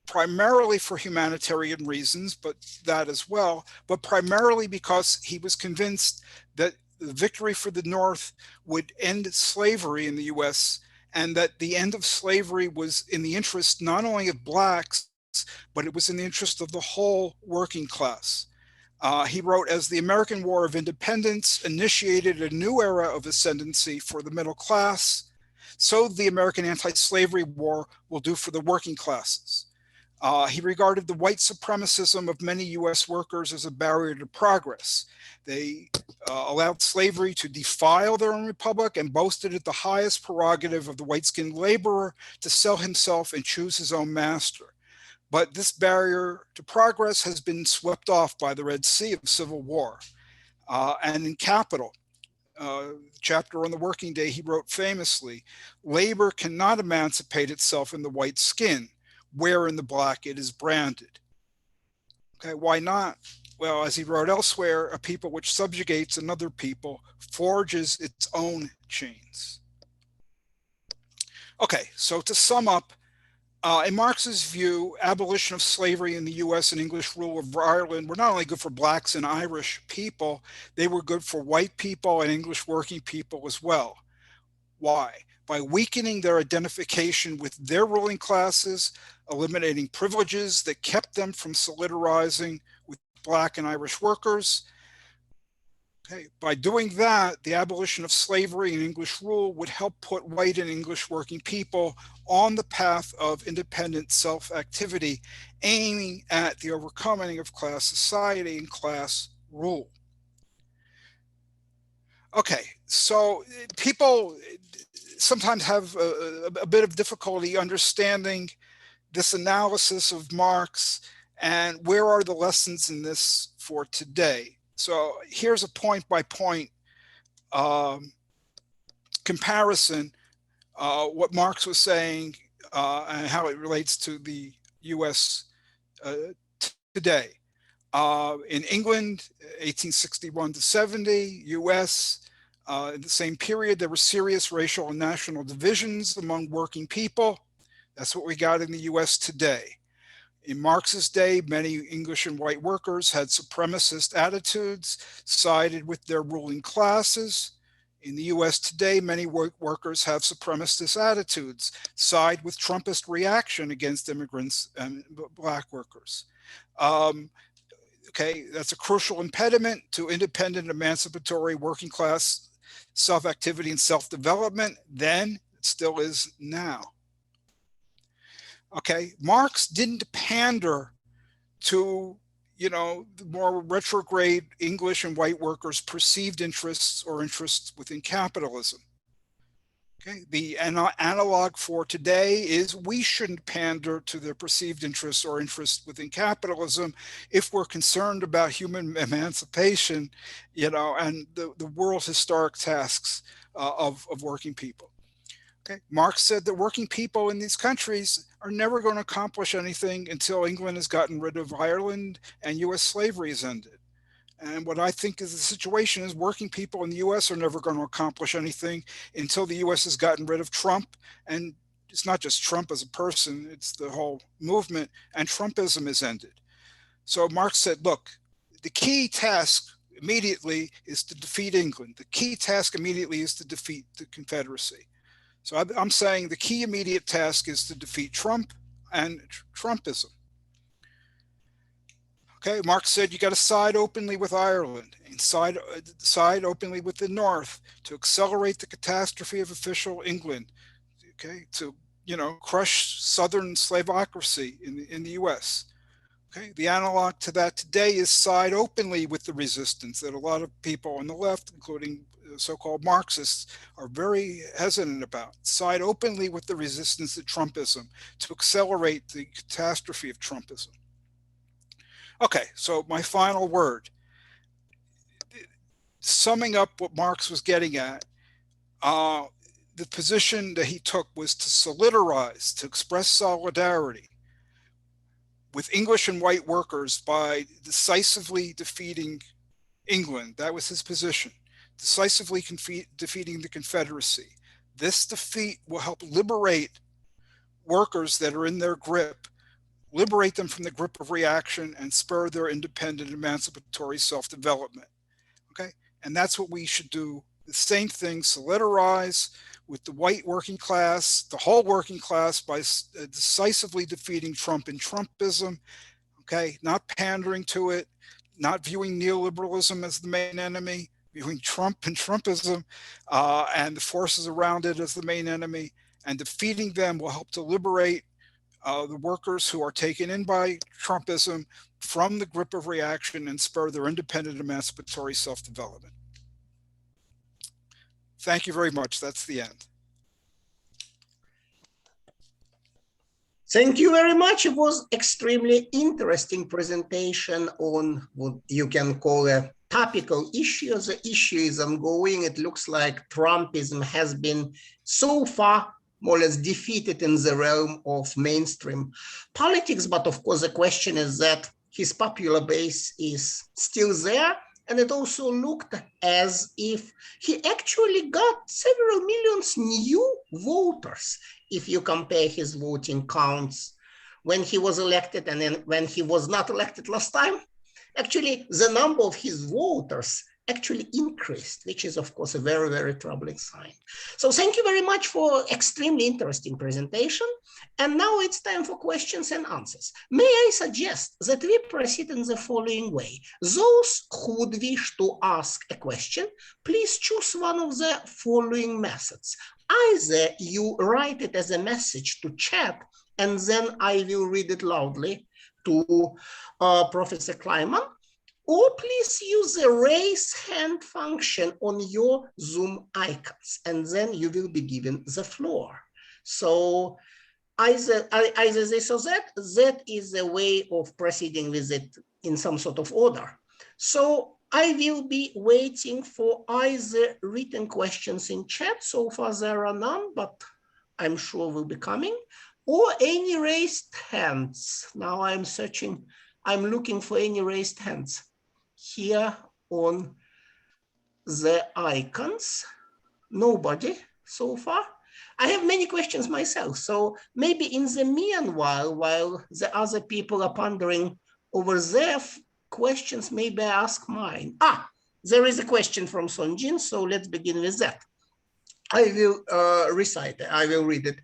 primarily for humanitarian reasons, but that as well, but primarily because he was convinced that the victory for the North would end slavery in the US, and that the end of slavery was in the interest not only of blacks, but it was in the interest of the whole working class. He wrote, as the American War of Independence initiated a new era of ascendancy for the middle class, so the American anti-slavery war will do for the working classes. He regarded the white supremacism of many US workers as a barrier to progress. They allowed slavery to defile their own republic and boasted it the highest prerogative of the white-skinned laborer to sell himself and choose his own master. But this barrier to progress has been swept off by the Red Sea of civil war. And in Capital, chapter on the working day, he wrote famously, labor cannot emancipate itself in the white skin, where in the black it is branded. Okay, why not? Well, as he wrote elsewhere, a people which subjugates another people forges its own chains. Okay, so to sum up, in Marx's view, abolition of slavery in the US and English rule of Ireland were not only good for blacks and Irish people, they were good for white people and English working people as well. Why? By weakening their identification with their ruling classes, eliminating privileges that kept them from solidarizing with black and Irish workers, Okay, by doing that, the abolition of slavery and English rule would help put white and English working people on the path of independent self-activity, aiming at the overcoming of class society and class rule. Okay, so people sometimes have a bit of difficulty understanding this analysis of Marx and where are the lessons in this for today. So here's a point-by-point comparison, what Marx was saying and how it relates to the US today. In England, 1861 to 70, US, in the same period, there were serious racial and national divisions among working people. That's what we got in the US today. In Marx's day, many English and white workers had supremacist attitudes, sided with their ruling classes. In the US today, many workers have supremacist attitudes, side with Trumpist reaction against immigrants and black workers. Okay, that's a crucial impediment to independent, emancipatory, working class self-activity and self-development. Then, it still is now. Okay, Marx didn't pander to, you know, the more retrograde English and white workers' perceived interests or interests within capitalism. Okay, the analog for today is we shouldn't pander to their perceived interests or interests within capitalism if we're concerned about human emancipation, you know, and the world's historic tasks of working people. Okay. Marx said that working people in these countries are never going to accomplish anything until England has gotten rid of Ireland and US slavery is ended. And what I think is the situation is working people in the US are never going to accomplish anything until the US has gotten rid of Trump. And it's not just Trump as a person, it's the whole movement, and Trumpism is ended. So Marx said, look, the key task immediately is to defeat England. The key task immediately is to defeat the Confederacy. So I'm saying the key immediate task is to defeat Trump and Trumpism. Okay, Marx said you got to side openly with Ireland and side openly with the North to accelerate the catastrophe of official England. Okay, to, you know, crush Southern slavocracy in the US. Okay, the analog to that today is side openly with the resistance that a lot of people on the left, including so-called Marxists, are very hesitant about. Side openly with the resistance to Trumpism to accelerate the catastrophe of Trumpism. Okay, so my final word. Summing up what Marx was getting at, the position that he took was to solidarize, to express solidarity with English and white workers by decisively defeating England. That was his position. Decisively defeating the Confederacy. This defeat will help liberate workers that are in their grip, liberate them from the grip of reaction, and spur their independent, emancipatory self-development. Okay, and that's what we should do. The same thing, solidarize with the white working class, the whole working class, by decisively defeating Trump and Trumpism. Okay, not pandering to it, not viewing neoliberalism as the main enemy, viewing Trump and Trumpism and the forces around it as the main enemy, and defeating them will help to liberate the workers who are taken in by Trumpism from the grip of reaction and spur their independent emancipatory self-development. Thank you very much. That's the end. Thank you very much. It was extremely interesting presentation on what you can call a topical issue. The issue is ongoing. It looks like Trumpism has been so far more or less defeated in the realm of mainstream politics. But of course, the question is that his popular base is still there. And it also looked as if he actually got several millions new voters if you compare his voting counts when he was elected and then when he was not elected last time. Actually, the number of his voters actually increased, which is, of course, a very, very troubling sign. So thank you very much for extremely interesting presentation. And now it's time for questions and answers. May I suggest that we proceed in the following way. Those who would wish to ask a question, please choose one of the following methods. Either you write it as a message to chat, and then I will read it loudly to Professor Kliman, or please use the raise hand function on your Zoom icons, and then you will be given the floor. So either this or that, that is a way of proceeding with it in some sort of order. So I will be waiting for either written questions in chat. So far there are none, but I'm sure will be coming, or any raised hands. Now I'm searching, I'm looking for any raised hands here on the icons. Nobody so far. I have many questions myself, so maybe in the meanwhile, while the other people are pondering over their questions, maybe I ask mine. There is a question from Sonjin, so let's begin with that. I will recite it, I will read it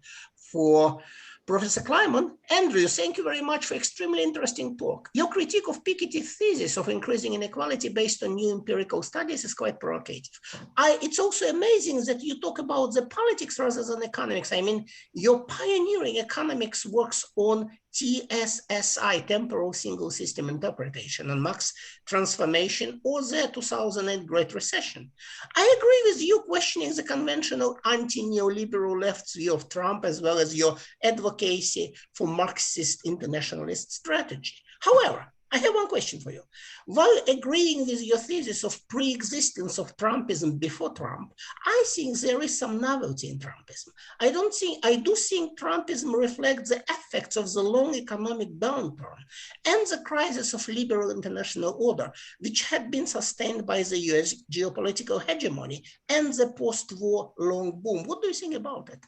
for Professor Kliman. Andrew, thank you very much for extremely interesting talk. Your critique of Piketty's thesis of increasing inequality based on new empirical studies is quite provocative. It's also amazing that you talk about the politics rather than economics. I mean, your pioneering economics works on TSSI, temporal single system interpretation, and Marx transformation, or the 2008 Great Recession. I agree with you questioning the conventional anti-neoliberal left's view of Trump, as well as your advocacy for Marxist-Internationalist strategy. However, I have one question for you. While agreeing with your thesis of pre-existence of Trumpism before Trump, I think there is some novelty in Trumpism. I do think Trumpism reflects the effects of the long economic downturn and the crisis of liberal international order, which had been sustained by the US geopolitical hegemony and the post-war long boom. What do you think about it?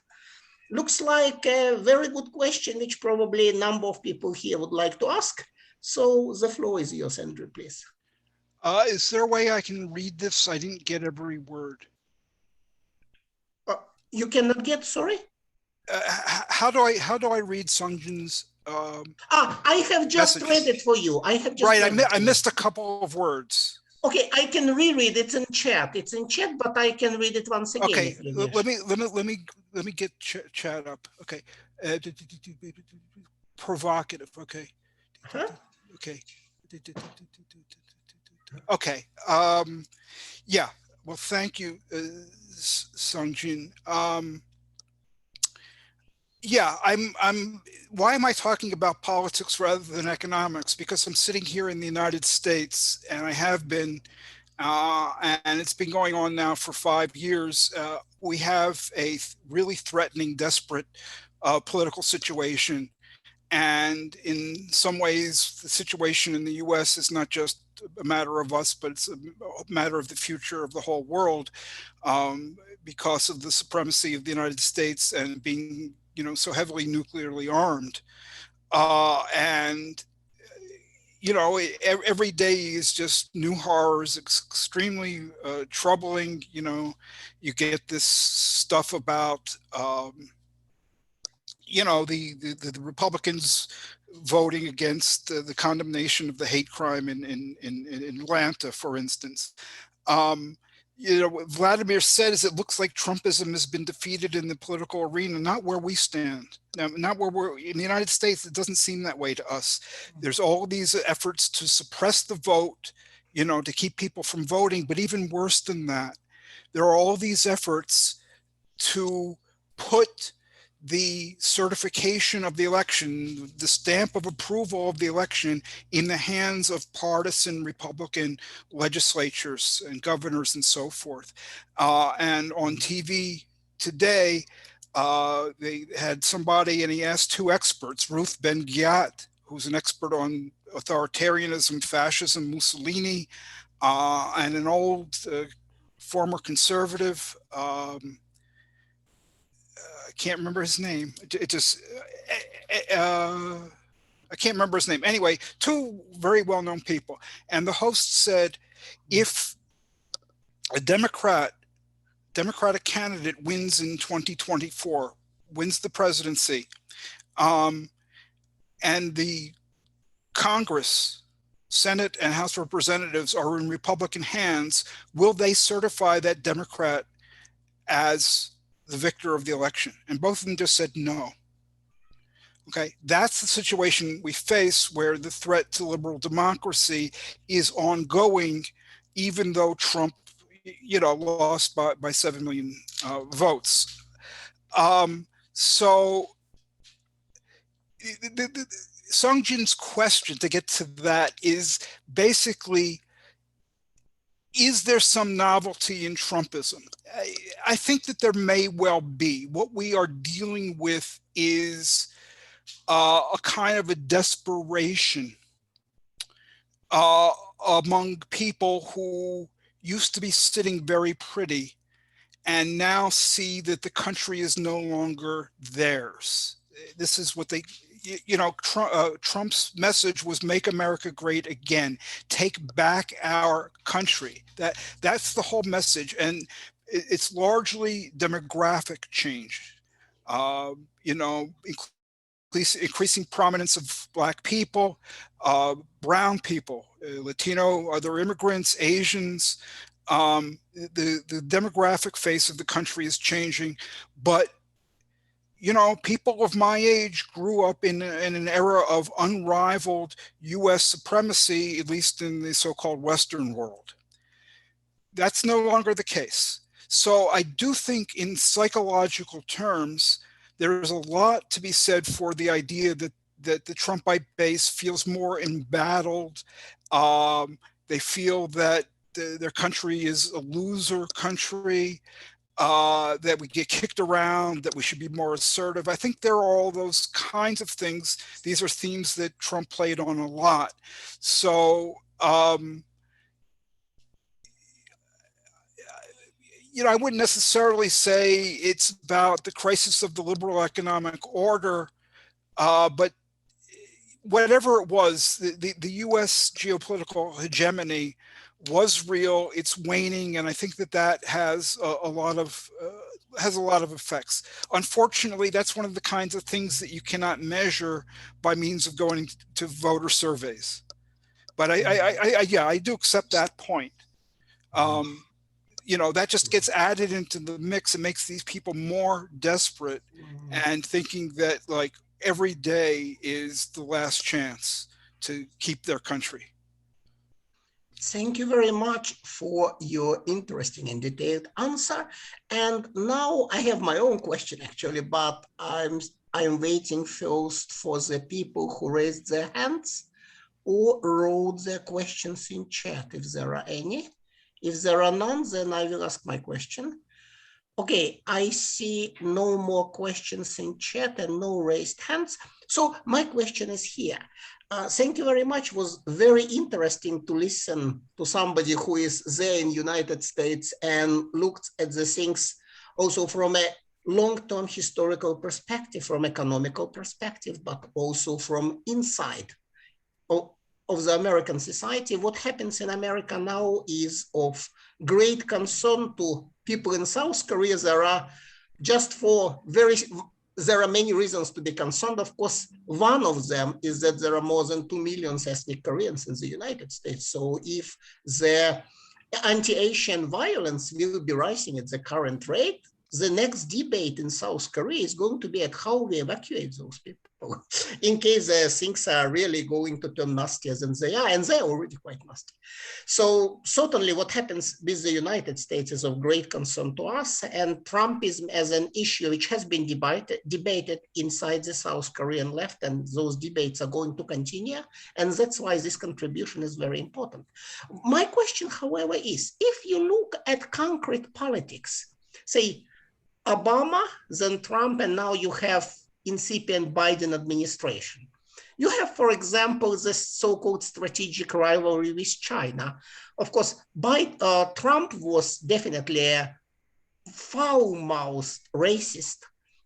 Looks like a very good question, which probably a number of people here would like to ask. So the floor is yours, Andrew, please. Is there a way I can read this? I didn't get every word. You cannot get, sorry? How do I read Sungjin's I have just read it for you. I have just I missed a couple of words. Okay, I can reread it in chat. It's in chat, but I can read it once again. Okay, let me get chat up. Okay, provocative. Okay. Huh? Okay. Okay. Yeah. Well, thank you, Sungjin. Yeah, why am I talking about politics rather than economics? Because I'm sitting here in the United States, and I have been, and it's been going on now for 5 years. We have a really threatening, desperate political situation. And in some ways, the situation in the US is not just a matter of us, but it's a matter of the future of the whole world, because of the supremacy of the United States and being, so heavily nuclearly armed. And, every day is just new horrors, extremely troubling. You get this stuff about, the Republicans voting against the condemnation of the hate crime in Atlanta, for instance. What Vladimir said is it looks like Trumpism has been defeated in the political arena, not where we stand. Now, not where we're in the United States. It doesn't seem that way to us. There's all these efforts to suppress the vote, to keep people from voting. But even worse than that, there are all these efforts to put the certification of the election, the stamp of approval of the election, in the hands of partisan Republican legislatures and governors and so forth. And on TV today, they had somebody, and he asked 2 experts, Ruth Ben-Ghiat, who's an expert on authoritarianism, fascism, Mussolini, and an old former conservative, I can't remember his name. I can't remember his name. Anyway, 2 very well-known people. And the host said, if a Democratic candidate wins in 2024, wins the presidency, and the Congress, Senate, and House of Representatives are in Republican hands, will they certify that Democrat as the victor of the election? And both of them just said no. Okay, that's the situation we face, where the threat to liberal democracy is ongoing, even though Trump, lost by 7 million votes. So Sung Jin's question, to get to that, is basically, is there some novelty in Trumpism? I think that there may well be. What we are dealing with is a kind of a desperation among people who used to be sitting very pretty and now see that the country is no longer theirs. This is what they, Trump's message was "Make America Great Again," take back our country. That's the whole message, and it's largely demographic change. Increasing prominence of Black people, brown people, Latino, other immigrants, Asians. The demographic face of the country is changing, but people of my age grew up in an era of unrivaled U.S. supremacy, at least in the so-called Western world. That's no longer the case. So I do think, in psychological terms, there is a lot to be said for the idea that the Trumpite base feels more embattled. They feel that their country is a loser country, that we get kicked around, that we should be more assertive. I think there are all those kinds of things. These are themes that Trump played on a lot. So, I wouldn't necessarily say it's about the crisis of the liberal economic order, but whatever it was, the U.S. geopolitical hegemony was real. It's waning, and I think that has a lot of effects. Unfortunately, that's one of the kinds of things that you cannot measure by means of going to voter surveys. But I do accept that point. That just gets added into the mix and makes these people more desperate and thinking that, like, every day is the last chance to keep their country. Thank you very much for your interesting and detailed answer. And now I have my own question, actually, but I'm waiting first for the people who raised their hands or wrote their questions in chat, if there are any. If there are none, then I will ask my question. Okay, I see no more questions in chat and no raised hands. So my question is here. Thank you very much. It was very interesting to listen to somebody who is there in the United States and looked at the things also from a long-term historical perspective, from economical perspective, but also from inside of the American society. What happens in America now is of great concern to people in South Korea. There are many reasons to be concerned. Of course, one of them is that there are more than 2 million ethnic Koreans in the United States. So if the anti-Asian violence will be rising at the current rate, the next debate in South Korea is going to be at how we evacuate those people in case things are really going to turn nastier than they are, and they're already quite nasty. So certainly what happens with the United States is of great concern to us, and Trumpism as an issue which has been debated inside the South Korean left, and those debates are going to continue, and that's why this contribution is very important. My question, however, is if you look at concrete politics, say Obama, then Trump, and now you have incipient Biden administration. You have, for example, the so-called strategic rivalry with China. Of course, Trump was definitely a foul-mouthed racist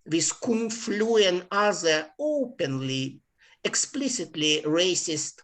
with Kung Flu and other openly, explicitly racist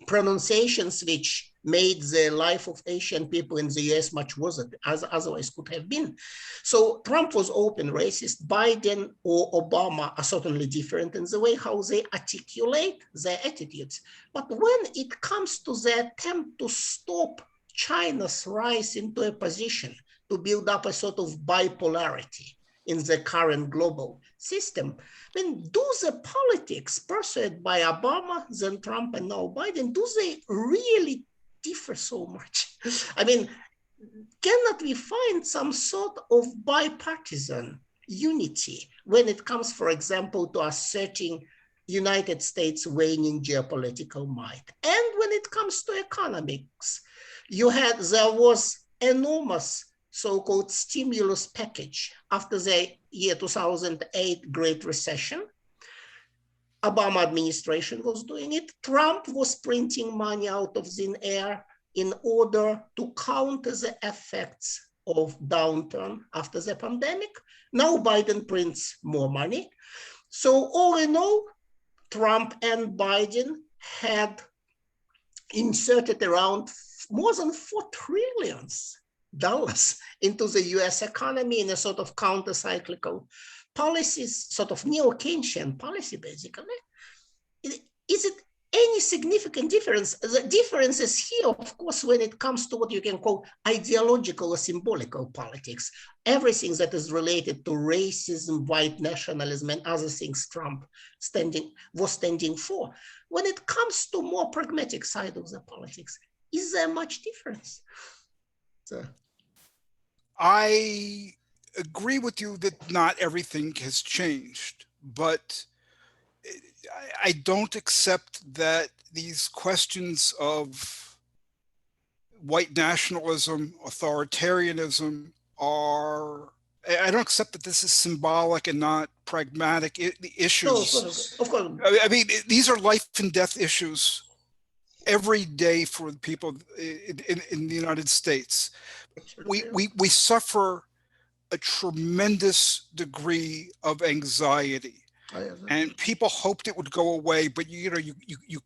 pronunciations which made the life of Asian people in the US much worse as otherwise could have been. So Trump was open racist. Biden or Obama are certainly different in the way how they articulate their attitudes. But when it comes to the attempt to stop China's rise into a position to build up a sort of bipolarity in the current global system, then do the politics pursued by Obama, then Trump, and now Biden, do they really differ so much? I mean, cannot we find some sort of bipartisan unity when it comes, for example, to asserting United States waning geopolitical might? And when it comes to economics, there was enormous so-called stimulus package after the year 2008 Great Recession. Obama administration was doing it. Trump was printing money out of thin air in order to counter the effects of downturn after the pandemic. Now Biden prints more money. So all in all, Trump and Biden had inserted around more than $4 trillion into the US economy in a sort of counter-cyclical policies, sort of neo-Keynesian policy, basically. Is it any significant difference? The difference is here, of course, when it comes to what you can call ideological or symbolical politics. Everything that is related to racism, white nationalism, and other things Trump was standing for. When it comes to more pragmatic side of the politics, is there much difference? So. I agree with you that not everything has changed, but I don't accept that these questions of white nationalism, authoritarianism I don't accept that this is symbolic and not pragmatic issues. No, of course. I mean, these are life and death issues every day for the people in the United States. We suffer a tremendous degree of anxiety. And people hoped it would go away, but you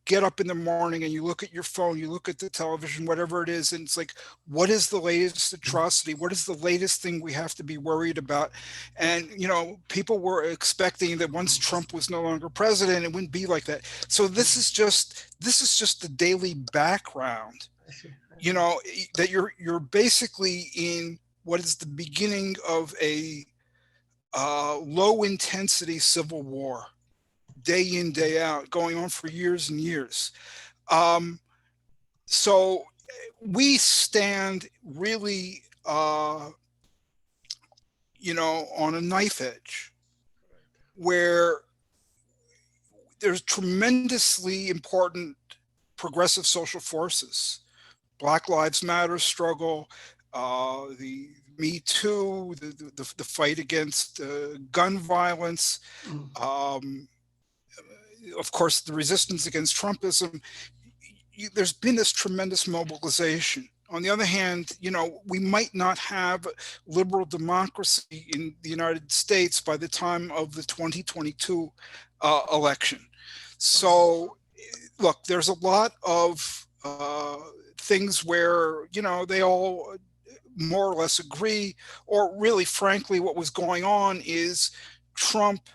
get up in the morning and you look at your phone, you look at the television, whatever it is, and it's like, what is the latest atrocity? What is the latest thing we have to be worried about? And people were expecting that once Trump was no longer president, it wouldn't be like that. So this is just the daily background. That you're basically in what is the beginning of a low intensity civil war, day in, day out, going on for years and years. So we stand really, on a knife edge where there's tremendously important progressive social forces, Black Lives Matter struggle, the Me Too, the fight against gun violence, of course, the resistance against Trumpism. There's been this tremendous mobilization. On the other hand, we might not have liberal democracy in the United States by the time of the 2022 election. So, look, there's a lot of things where, they all more or less agree, or really, frankly, what was going on is Trump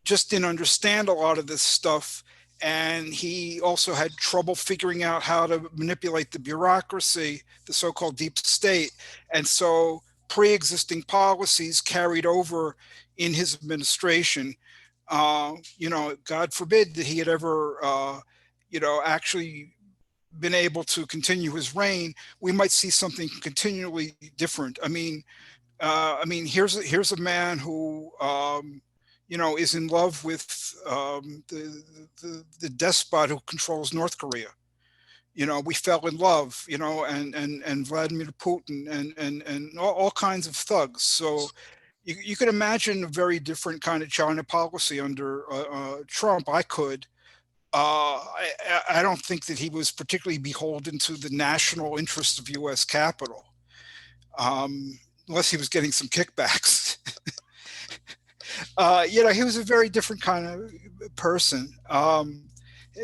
just didn't understand a lot of this stuff. And he also had trouble figuring out how to manipulate the bureaucracy, the so-called deep state. And so pre-existing policies carried over in his administration. God forbid that he had ever, actually been able to continue his reign. We might see something continually different. I mean, here's a man who, is in love with the despot who controls North Korea. We fell in love, and Vladimir Putin and all kinds of thugs. So you could imagine a very different kind of China policy under Trump. I could. I don't think that he was particularly beholden to the national interests of U.S. capital, unless he was getting some kickbacks. He was a very different kind of person.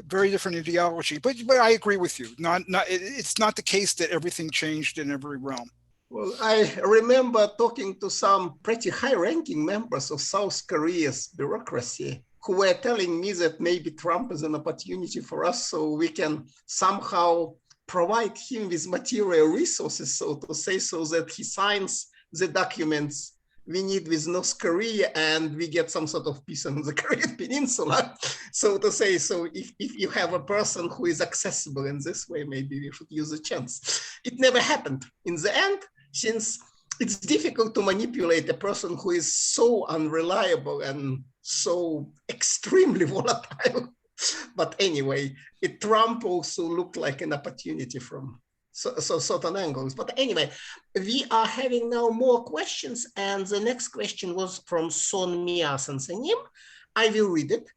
very different ideology. But I agree with you. It's not the case that everything changed in every realm. Well, I remember talking to some pretty high-ranking members of South Korea's bureaucracy who were telling me that maybe Trump is an opportunity for us so we can somehow provide him with material resources, so to say, so that he signs the documents we need with North Korea and we get some sort of peace on the Korean Peninsula, so to say. So if you have a person who is accessible in this way, maybe we should use a chance. It never happened in the end, since it's difficult to manipulate a person who is so unreliable and so extremely volatile. But anyway, Trump also looked like an opportunity from certain angles. But anyway, we are having now more questions, and the next question was from Son Mia Sansanim. I will read it.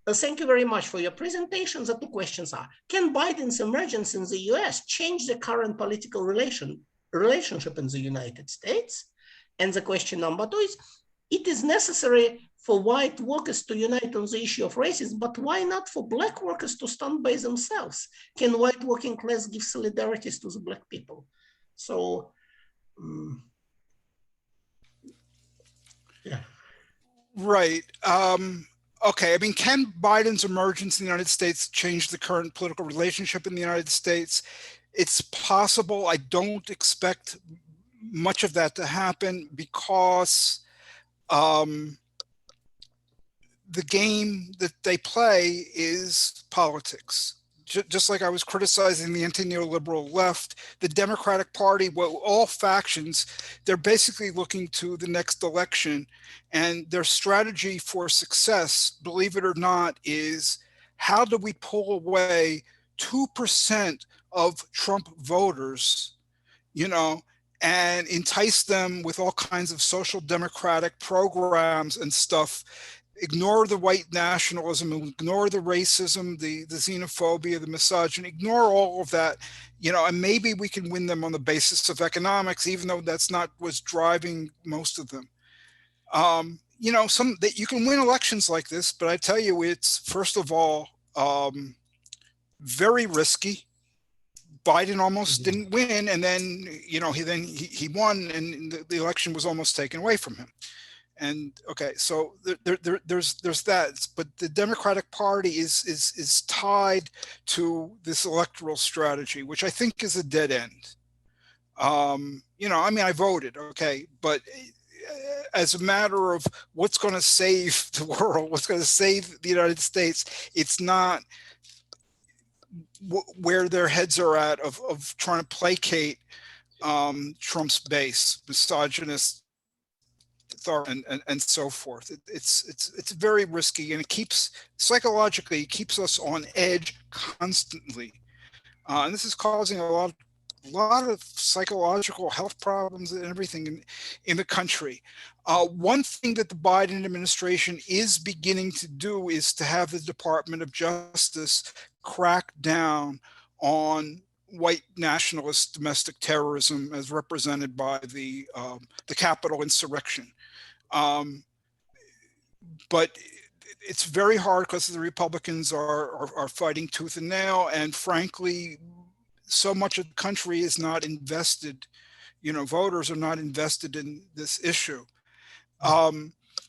Thank you very much for your presentation. The two questions are: can Biden's emergence in the US change the current political relationship in the United States? And the question number two is: it is necessary for white workers to unite on the issue of racism, but why not for black workers to stand by themselves? Can white working class give solidarities to the black people? So, yeah. Right. Okay. I mean, can Biden's emergence in the United States change the current political relationship in the United States? It's possible. I don't expect much of that to happen because the game that they play is politics. Just like I was criticizing the anti-neoliberal left, the Democratic Party, well, all factions, they're basically looking to the next election, and their strategy for success, believe it or not, is how do we pull away 2% of Trump voters, you know, and entice them with all kinds of social democratic programs and stuff. Ignore the white nationalism, ignore the racism, the xenophobia, the misogyny, ignore all of that, you know, and maybe we can win them on the basis of economics, even though that's not what's driving most of them. You know, that you can win elections like this, but I tell you, it's first of all very risky. Biden almost didn't win, and then you know he won, and the election was almost taken away from him. And okay, so there's that, but the Democratic Party is tied to this electoral strategy, which I think is a dead end. You know, I mean, I voted, okay, but as a matter of what's going to save the world, what's going to save the United States, it's not where their heads are at of trying to placate Trump's base, misogynist, and so forth. It's very risky, and it keeps psychologically keeps us on edge constantly, and this is causing a lot of psychological health problems and everything in the country. One thing that the Biden administration is beginning to do is to have the Department of Justice crack down on white nationalist domestic terrorism as represented by the Capitol insurrection. But it's very hard because the Republicans are fighting tooth and nail, and frankly, so much of the country is not invested, you know, voters are not invested in this issue.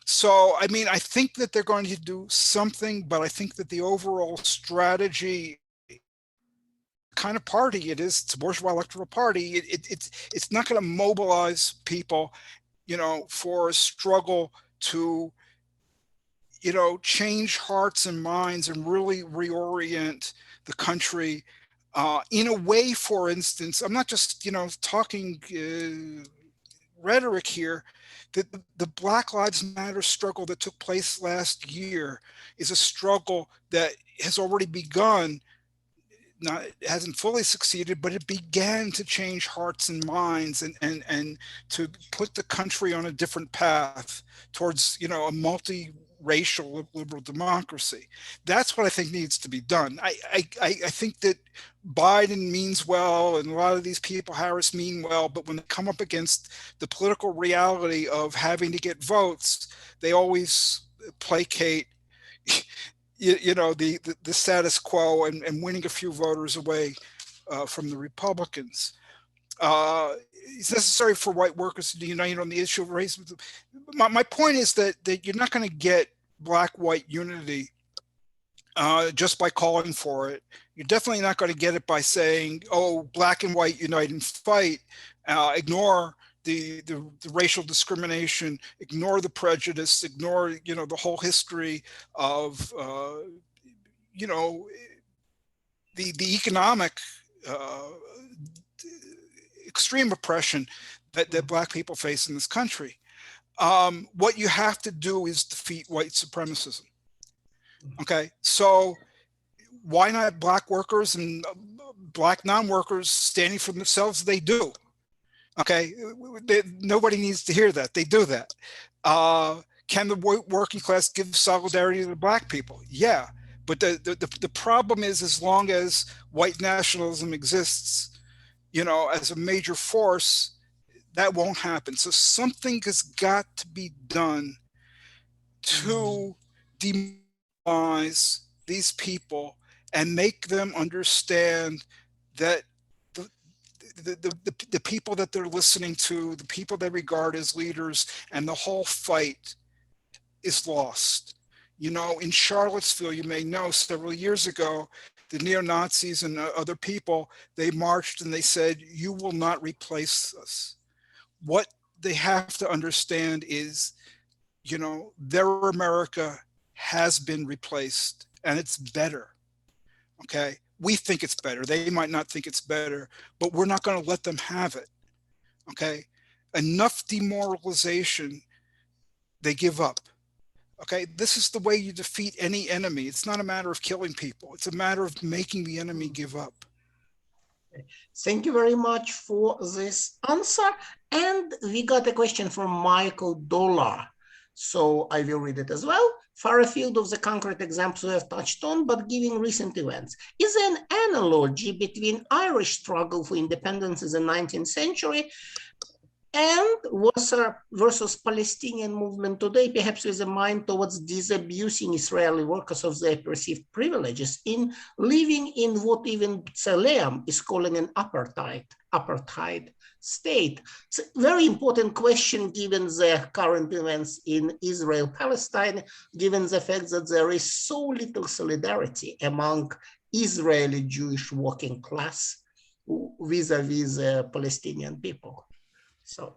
So, I mean, I think that they're going to do something, but I think that the overall strategy, kind of party it is, it's a bourgeois electoral party, it's not going to mobilize people, you know, for a struggle to, you know, change hearts and minds and really reorient the country in a way. For instance, I'm not just, you know, talking rhetoric here, that the Black Lives Matter struggle that took place last year is a struggle that has already begun. Not, it hasn't fully succeeded, but it began to change hearts and minds and to put the country on a different path towards, you know, a multi-racial liberal democracy. That's what I think needs to be done. I think that Biden means well, and a lot of these people, Harris, mean well, but when they come up against the political reality of having to get votes, they always placate the status quo and winning a few voters away from the Republicans. It's necessary for white workers to unite on the issue of race. My point is that you're not going to get black-white unity just by calling for it. You're definitely not going to get it by saying, oh, black and white unite and fight, ignore the racial discrimination, ignore the prejudice, ignore, the whole history of, the economic extreme oppression that black people face in this country. What you have to do is defeat white supremacism. Okay, so why not black workers and black non-workers standing for themselves? They do. Okay, nobody needs to hear that. They do that. Can the working class give solidarity to the black people? Yeah, but the problem is, as long as white nationalism exists, as a major force, that won't happen. So something has got to be done to demoralize these people and make them understand that the people that they're listening to, the people they regard as leaders, and the whole fight is lost. In Charlottesville, you may know, several years ago, the neo-Nazis and other people, they marched and they said, you will not replace us. What they have to understand is, their America has been replaced and it's better. Okay, we think it's better. They might not think it's better, but we're not going to let them have it. Okay, enough demoralization, they give up. Okay, this is the way you defeat any enemy. It's not a matter of killing people. It's a matter of making the enemy give up. Thank you very much for this answer. And we got a question from Michael Dollar. So I will read it as well. Far afield of the concrete examples we have touched on, but given recent events, is there an analogy between Irish struggle for independence in the 19th century and versus Palestinian movement today, perhaps with a mind towards disabusing Israeli workers of their perceived privileges in living in what even B'Tselem is calling an apartheid state? It's a very important question given the current events in Israel-Palestine, given the fact that there is so little solidarity among Israeli Jewish working class vis-a-vis the Palestinian people. So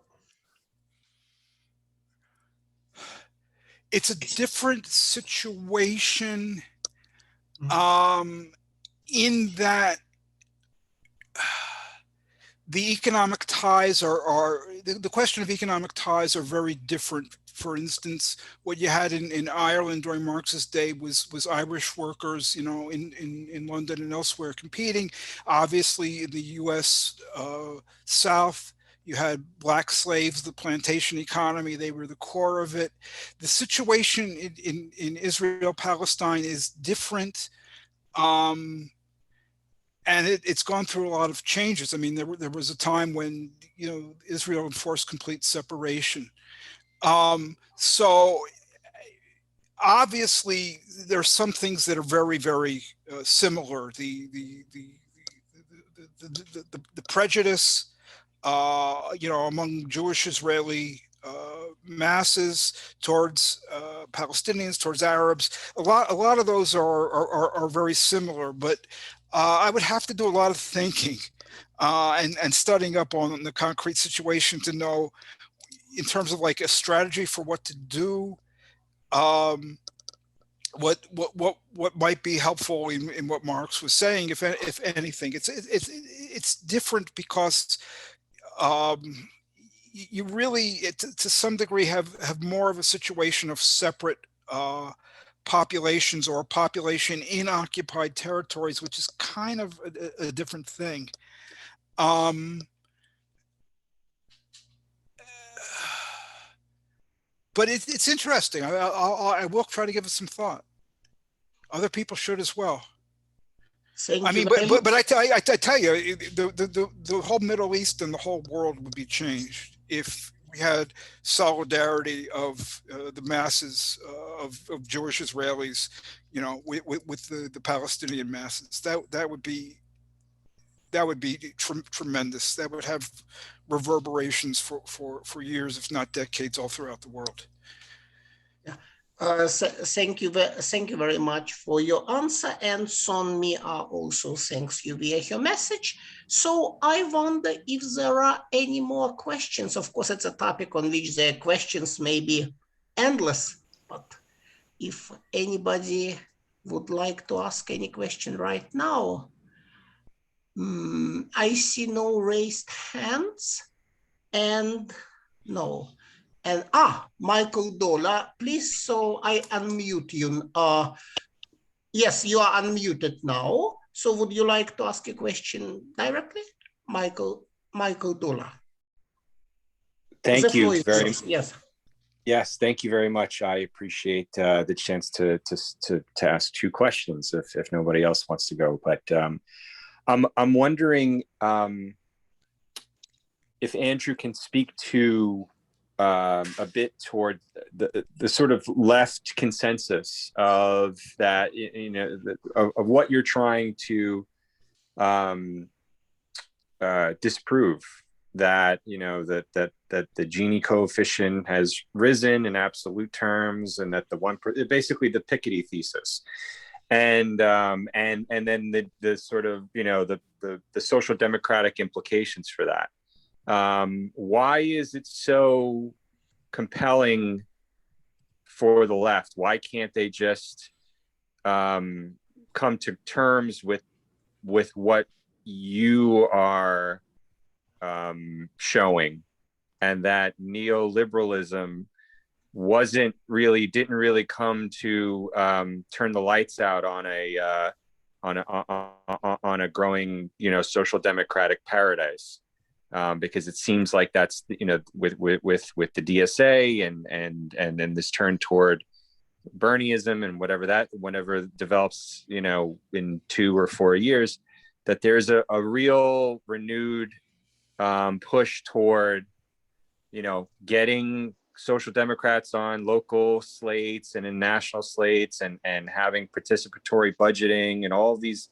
it's a different situation in that the economic ties the question of economic ties are very different. For instance, what you had in Ireland during Marx's day was Irish workers, in London and elsewhere competing. Obviously, in the U.S. South, you had black slaves, the plantation economy, they were the core of it. The situation in Israel-Palestine is different. And it's gone through a lot of changes. I mean, there was a time when, Israel enforced complete separation. So obviously there are some things that are very, very similar. The prejudice, among Jewish Israeli masses towards Palestinians, towards Arabs, a lot of those are very similar. But I would have to do a lot of thinking and studying up on the concrete situation to know, in terms of like a strategy for what to do, what might be helpful in what Marx was saying, if anything. It's different because you really, to some degree, have more of a situation of separate populations, or a population in occupied territories, which is kind of a different thing. But it's interesting. I will try to give it some thought. Other people should as well. I mean, but I tell you, the whole Middle East and the whole world would be changed if we had solidarity of the masses of Jewish Israelis, you know, with the Palestinian masses. That would be tremendous. That would have reverberations for years, if not decades, all throughout the world. Yeah. Thank you very much for your answer. And Son Mi also thanks you via your message. So I wonder if there are any more questions. Of course, it's a topic on which the questions may be endless, but if anybody would like to ask any question right now, I see no raised hands and no. And Michael Dola, please, so I unmute you. Yes, you are unmuted now. So would you like to ask a question directly? Michael Dola. Thank you very much. Yes. Yes, thank you very much. I appreciate the chance to ask two questions if nobody else wants to go. But I'm wondering if Andrew can speak to a bit toward the sort of left consensus of that, you know, of what you're trying to disprove, that, you know, that the Gini coefficient has risen in absolute terms, and that basically the Piketty thesis, and then the sort of, you know, the social democratic implications for that. Why is it so compelling for the left? Why can't they just come to terms with what you are showing, and that neoliberalism didn't really come to turn the lights out on a growing, you know, social democratic paradise? Because it seems like that's, you know, with the DSA and then this turn toward Bernieism and whenever it develops, you know, in 2 or 4 years, that there's a real renewed push toward, you know, getting social democrats on local slates and in national slates, and having participatory budgeting and all of these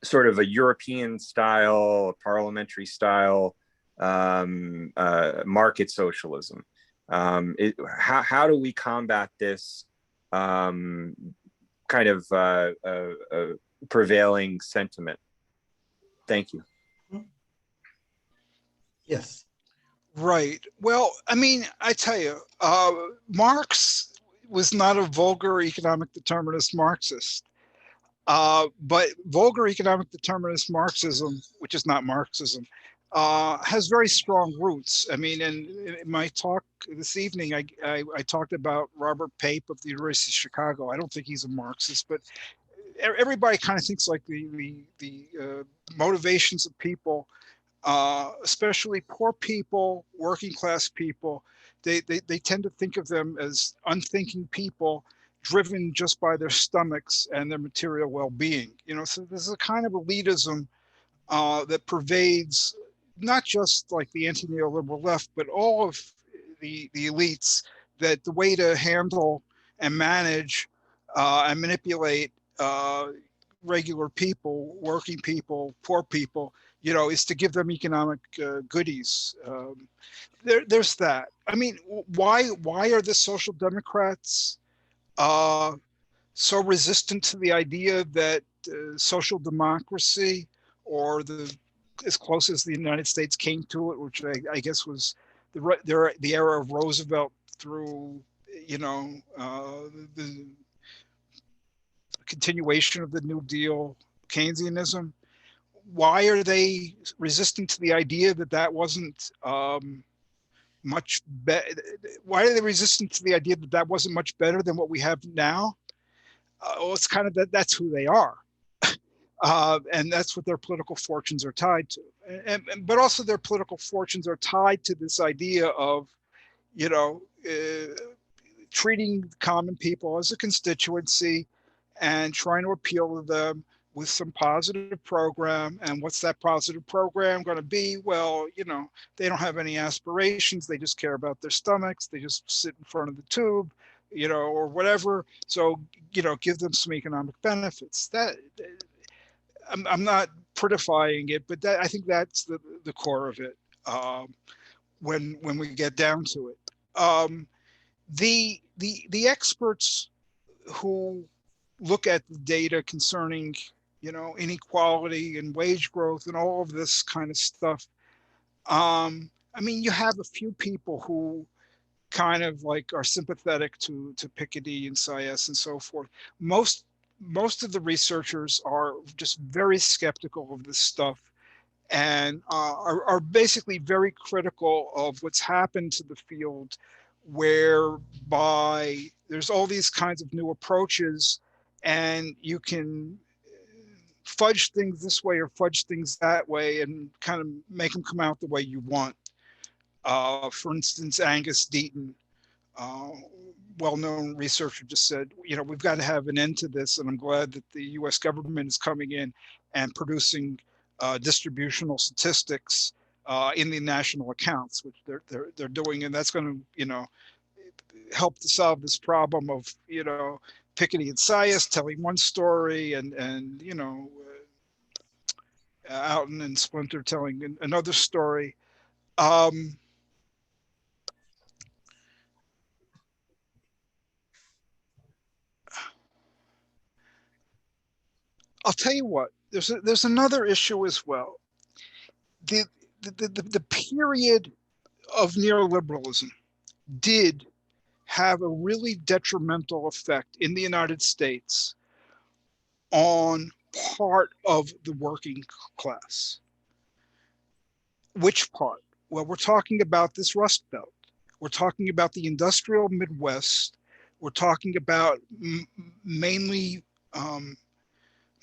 sort of a European style, parliamentary style market socialism. How do we combat this kind of prevailing sentiment? Thank you. Yes. Right. Well, I mean, I tell you, Marx was not a vulgar economic determinist Marxist. But vulgar economic determinist Marxism, which is not Marxism, has very strong roots. I mean, in my talk this evening, I talked about Robert Pape of the University of Chicago. I don't think he's a Marxist, but everybody kind of thinks like the motivations of people, especially poor people, working class people, they tend to think of them as unthinking people, driven just by their stomachs and their material well-being. You know, so there's a kind of elitism that pervades not just like the anti-neoliberal left, but all of the elites, that the way to handle and manage and manipulate regular people, working people, poor people, you know, is to give them economic goodies. There's that. I mean, why are the social democrats so resistant to the idea that social democracy, or as close as the United States came to it, which I guess was the era of Roosevelt through, you know, the continuation of the New Deal Keynesianism? Why are they resistant to the idea that wasn't much better? Why are they resistant to the idea that wasn't much better than what we have now? Well, it's kind of that's who they are. And that's what their political fortunes are tied to. But also their political fortunes are tied to this idea of, you know, treating common people as a constituency and trying to appeal to them with some positive program. And what's that positive program going to be? Well, they don't have any aspirations. They just care about their stomachs. They just sit in front of the tube, or whatever. So, give them some economic benefits. That I'm not prettifying it, but I think that's the core of it. When we get down to it, the experts who look at the data concerning inequality and wage growth and all of this kind of stuff. You have a few people who kind of like are sympathetic to Piketty and Sias and so forth. Most of the researchers are just very skeptical of this stuff and are basically very critical of what's happened to the field, whereby there's all these kinds of new approaches and you can fudge things this way or fudge things that way and kind of make them come out the way you want. For instance, Angus Deaton, well-known researcher, just said, we've got to have an end to this. And I'm glad that the US government is coming in and producing distributional statistics in the national accounts, which they're doing. And that's going to, help to solve this problem of, Piketty and Sias telling one story and Outen and Splinter telling another story. I'll tell you what, there's another issue as well. The period of neoliberalism did have a really detrimental effect in the United States on part of the working class. Which part? Well, we're talking about this Rust Belt. We're talking about the industrial Midwest. We're talking about mainly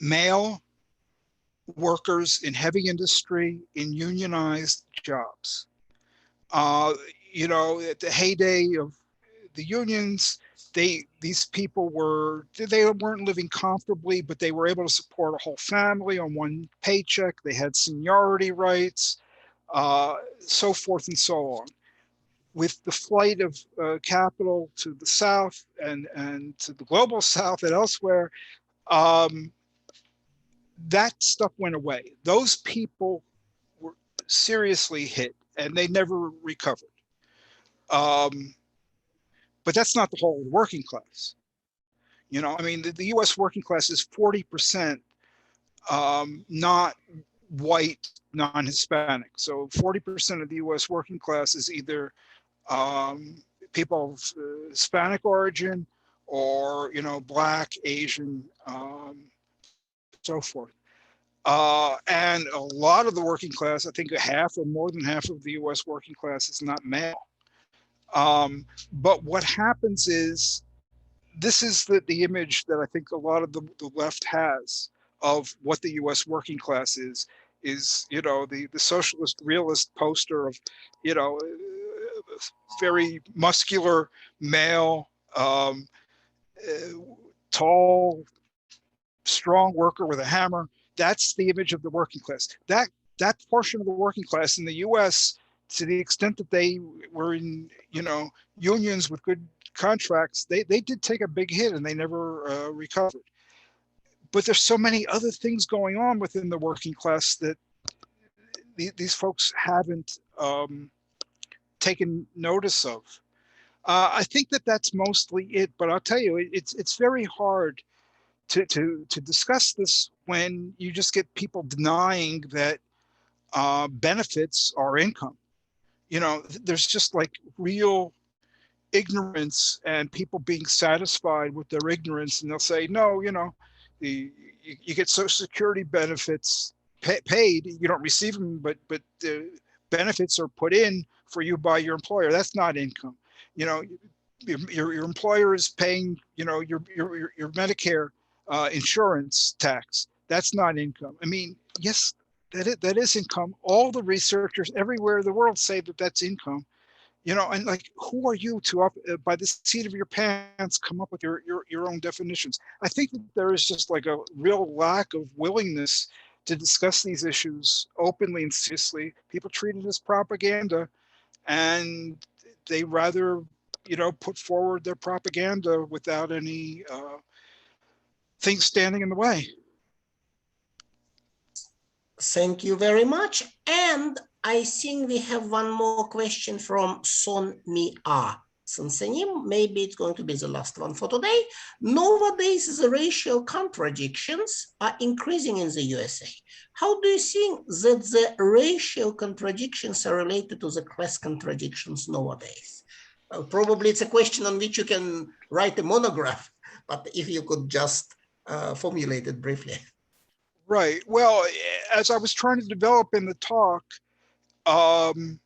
male workers in heavy industry, in unionized jobs. At the heyday of the unions, these people weren't living comfortably, but they were able to support a whole family on one paycheck. They had seniority rights, so forth and so on. With the flight of capital to the South and to the global South and elsewhere, that stuff went away. Those people were seriously hit and they never recovered. But that's not the whole working class. The US working class is 40% not white, non-Hispanic. So 40% of the US working class is either people of Hispanic origin or, Black, Asian, so forth. And a lot of the working class, I think half or more than half of the US working class is not male. But what happens is, this is the image that I think a lot of the left has of what the US working class is the socialist realist poster of, very muscular male, tall, strong worker with a hammer. That's the image of the working class. That portion of the working class in the US, to the extent that they were in, unions with good contracts, they did take a big hit and they never recovered. But there's so many other things going on within the working class that these folks haven't taken notice of. I think that's mostly it, but I'll tell you, it's very hard to discuss this when you just get people denying that benefits are income. There's just like real ignorance and people being satisfied with their ignorance, and they'll say, no, you get Social Security benefits paid, you don't receive them, but the benefits are put in for you by your employer. That's not income. Your employer is paying, your Medicare insurance tax. That's not income. Yes, that is income. All the researchers everywhere in the world say that that's income. You know, and like, who are you to up by the seat of your pants come up with your own definitions? I think that there is just like a real lack of willingness to discuss these issues openly and seriously. People treat it as propaganda, and they rather, you know, put forward their propaganda without any things standing in the way. Thank you very much. And I think we have one more question from Son Mi A. Sansenim, maybe it's going to be the last one for today. Nowadays, the racial contradictions are increasing in the USA. How do you think that the racial contradictions are related to the class contradictions nowadays? Well, probably it's a question on which you can write a monograph, but if you could just formulate it briefly. Right. Well, as I was trying to develop in the talk, to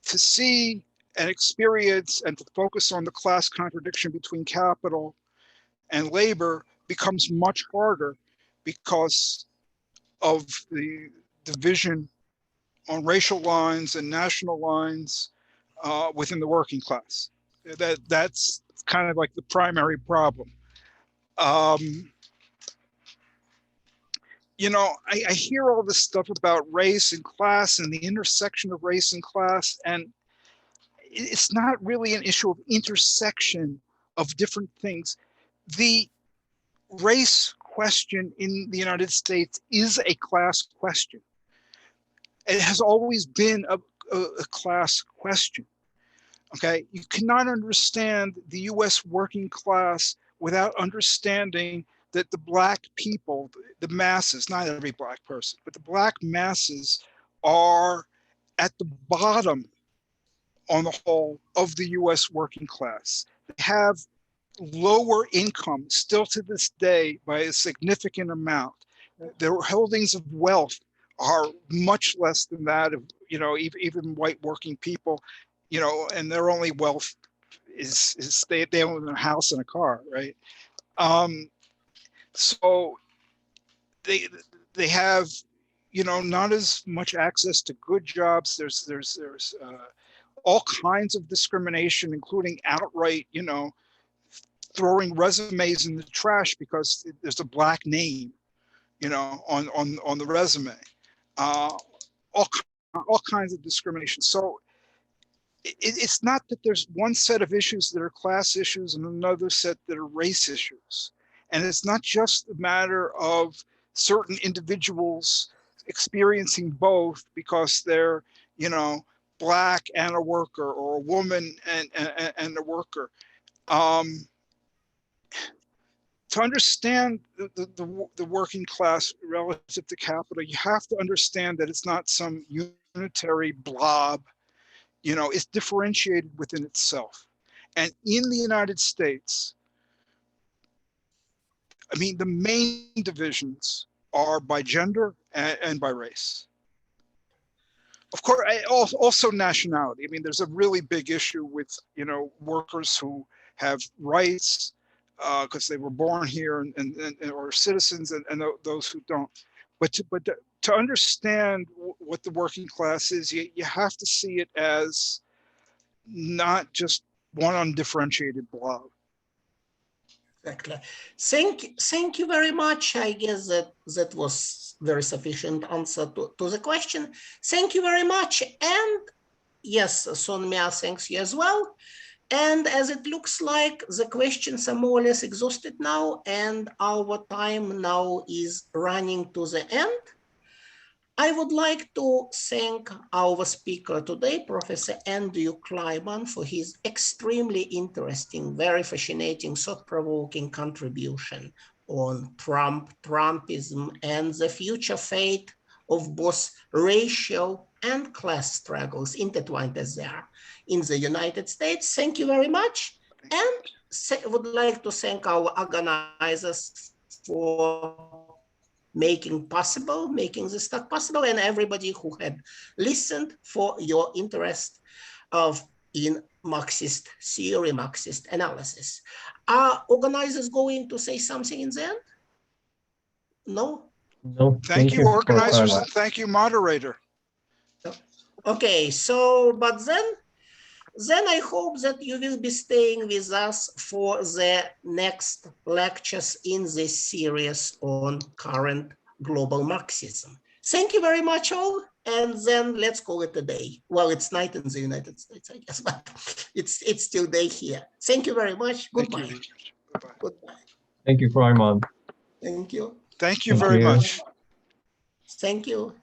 see and experience and to focus on the class contradiction between capital and labor becomes much harder because of the division on racial lines and national lines within the working class. That's kind of like the primary problem. You know, I hear all this stuff about race and class and the intersection of race and class, and it's not really an issue of intersection of different things. The race question in the United States is a class question. It has always been a class question. Okay, you cannot understand the US working class without understanding that the Black people, the masses, not every Black person, but the Black masses are at the bottom on the whole of the US working class. They have lower income still to this day by a significant amount. Their holdings of wealth are much less than that of, you know, even white working people, you know, and their only wealth is they own a house and a car, right? So they have, you know, not as much access to good jobs. There's all kinds of discrimination, including outright, you know, throwing resumes in the trash because there's a Black name, you know, on the resume. All kinds of discrimination. So it's not that there's one set of issues that are class issues and another set that are race issues. And it's not just a matter of certain individuals experiencing both because they're, you know, Black and a worker, or a woman and a worker. To understand the working class relative to capital, you have to understand that it's not some unitary blob. You know, it's differentiated within itself. And in the United States, I mean, the main divisions are by gender and by race. Of course, also nationality. I mean, there's a really big issue with, you know, workers who have rights because they were born here and or citizens, and those who don't. But to understand what the working class is, you have to see it as not just one undifferentiated blob. Exactly. Thank you very much. I guess that was very sufficient answer to the question. Thank you very much. And yes, Sonmia, thanks you as well. And as it looks like the questions are more or less exhausted now, and our time now is running to the end, I would like to thank our speaker today, Professor Andrew Kliman, for his extremely interesting, very fascinating, thought-provoking contribution on Trumpism, and the future fate of both racial and class struggles intertwined as they are in the United States. Thank you very much. And would like to thank our organizers for making this talk possible, and everybody who had listened for your interest in Marxist theory, Marxist analysis. Are organizers going to say something in the end? No? No. Thank you, organizers, and thank you, moderator. Okay, so, but then I hope that you will be staying with us for the next lectures in this series on current global Marxism. Thank you very much all, and then let's call it a day. Well, it's night in the United States, I guess, but it's still day here. Thank you very much. Goodbye. Thank you. Bye-bye. Goodbye. Thank you, Kliman. Thank you. Thank you Thank very you. much. Thank you.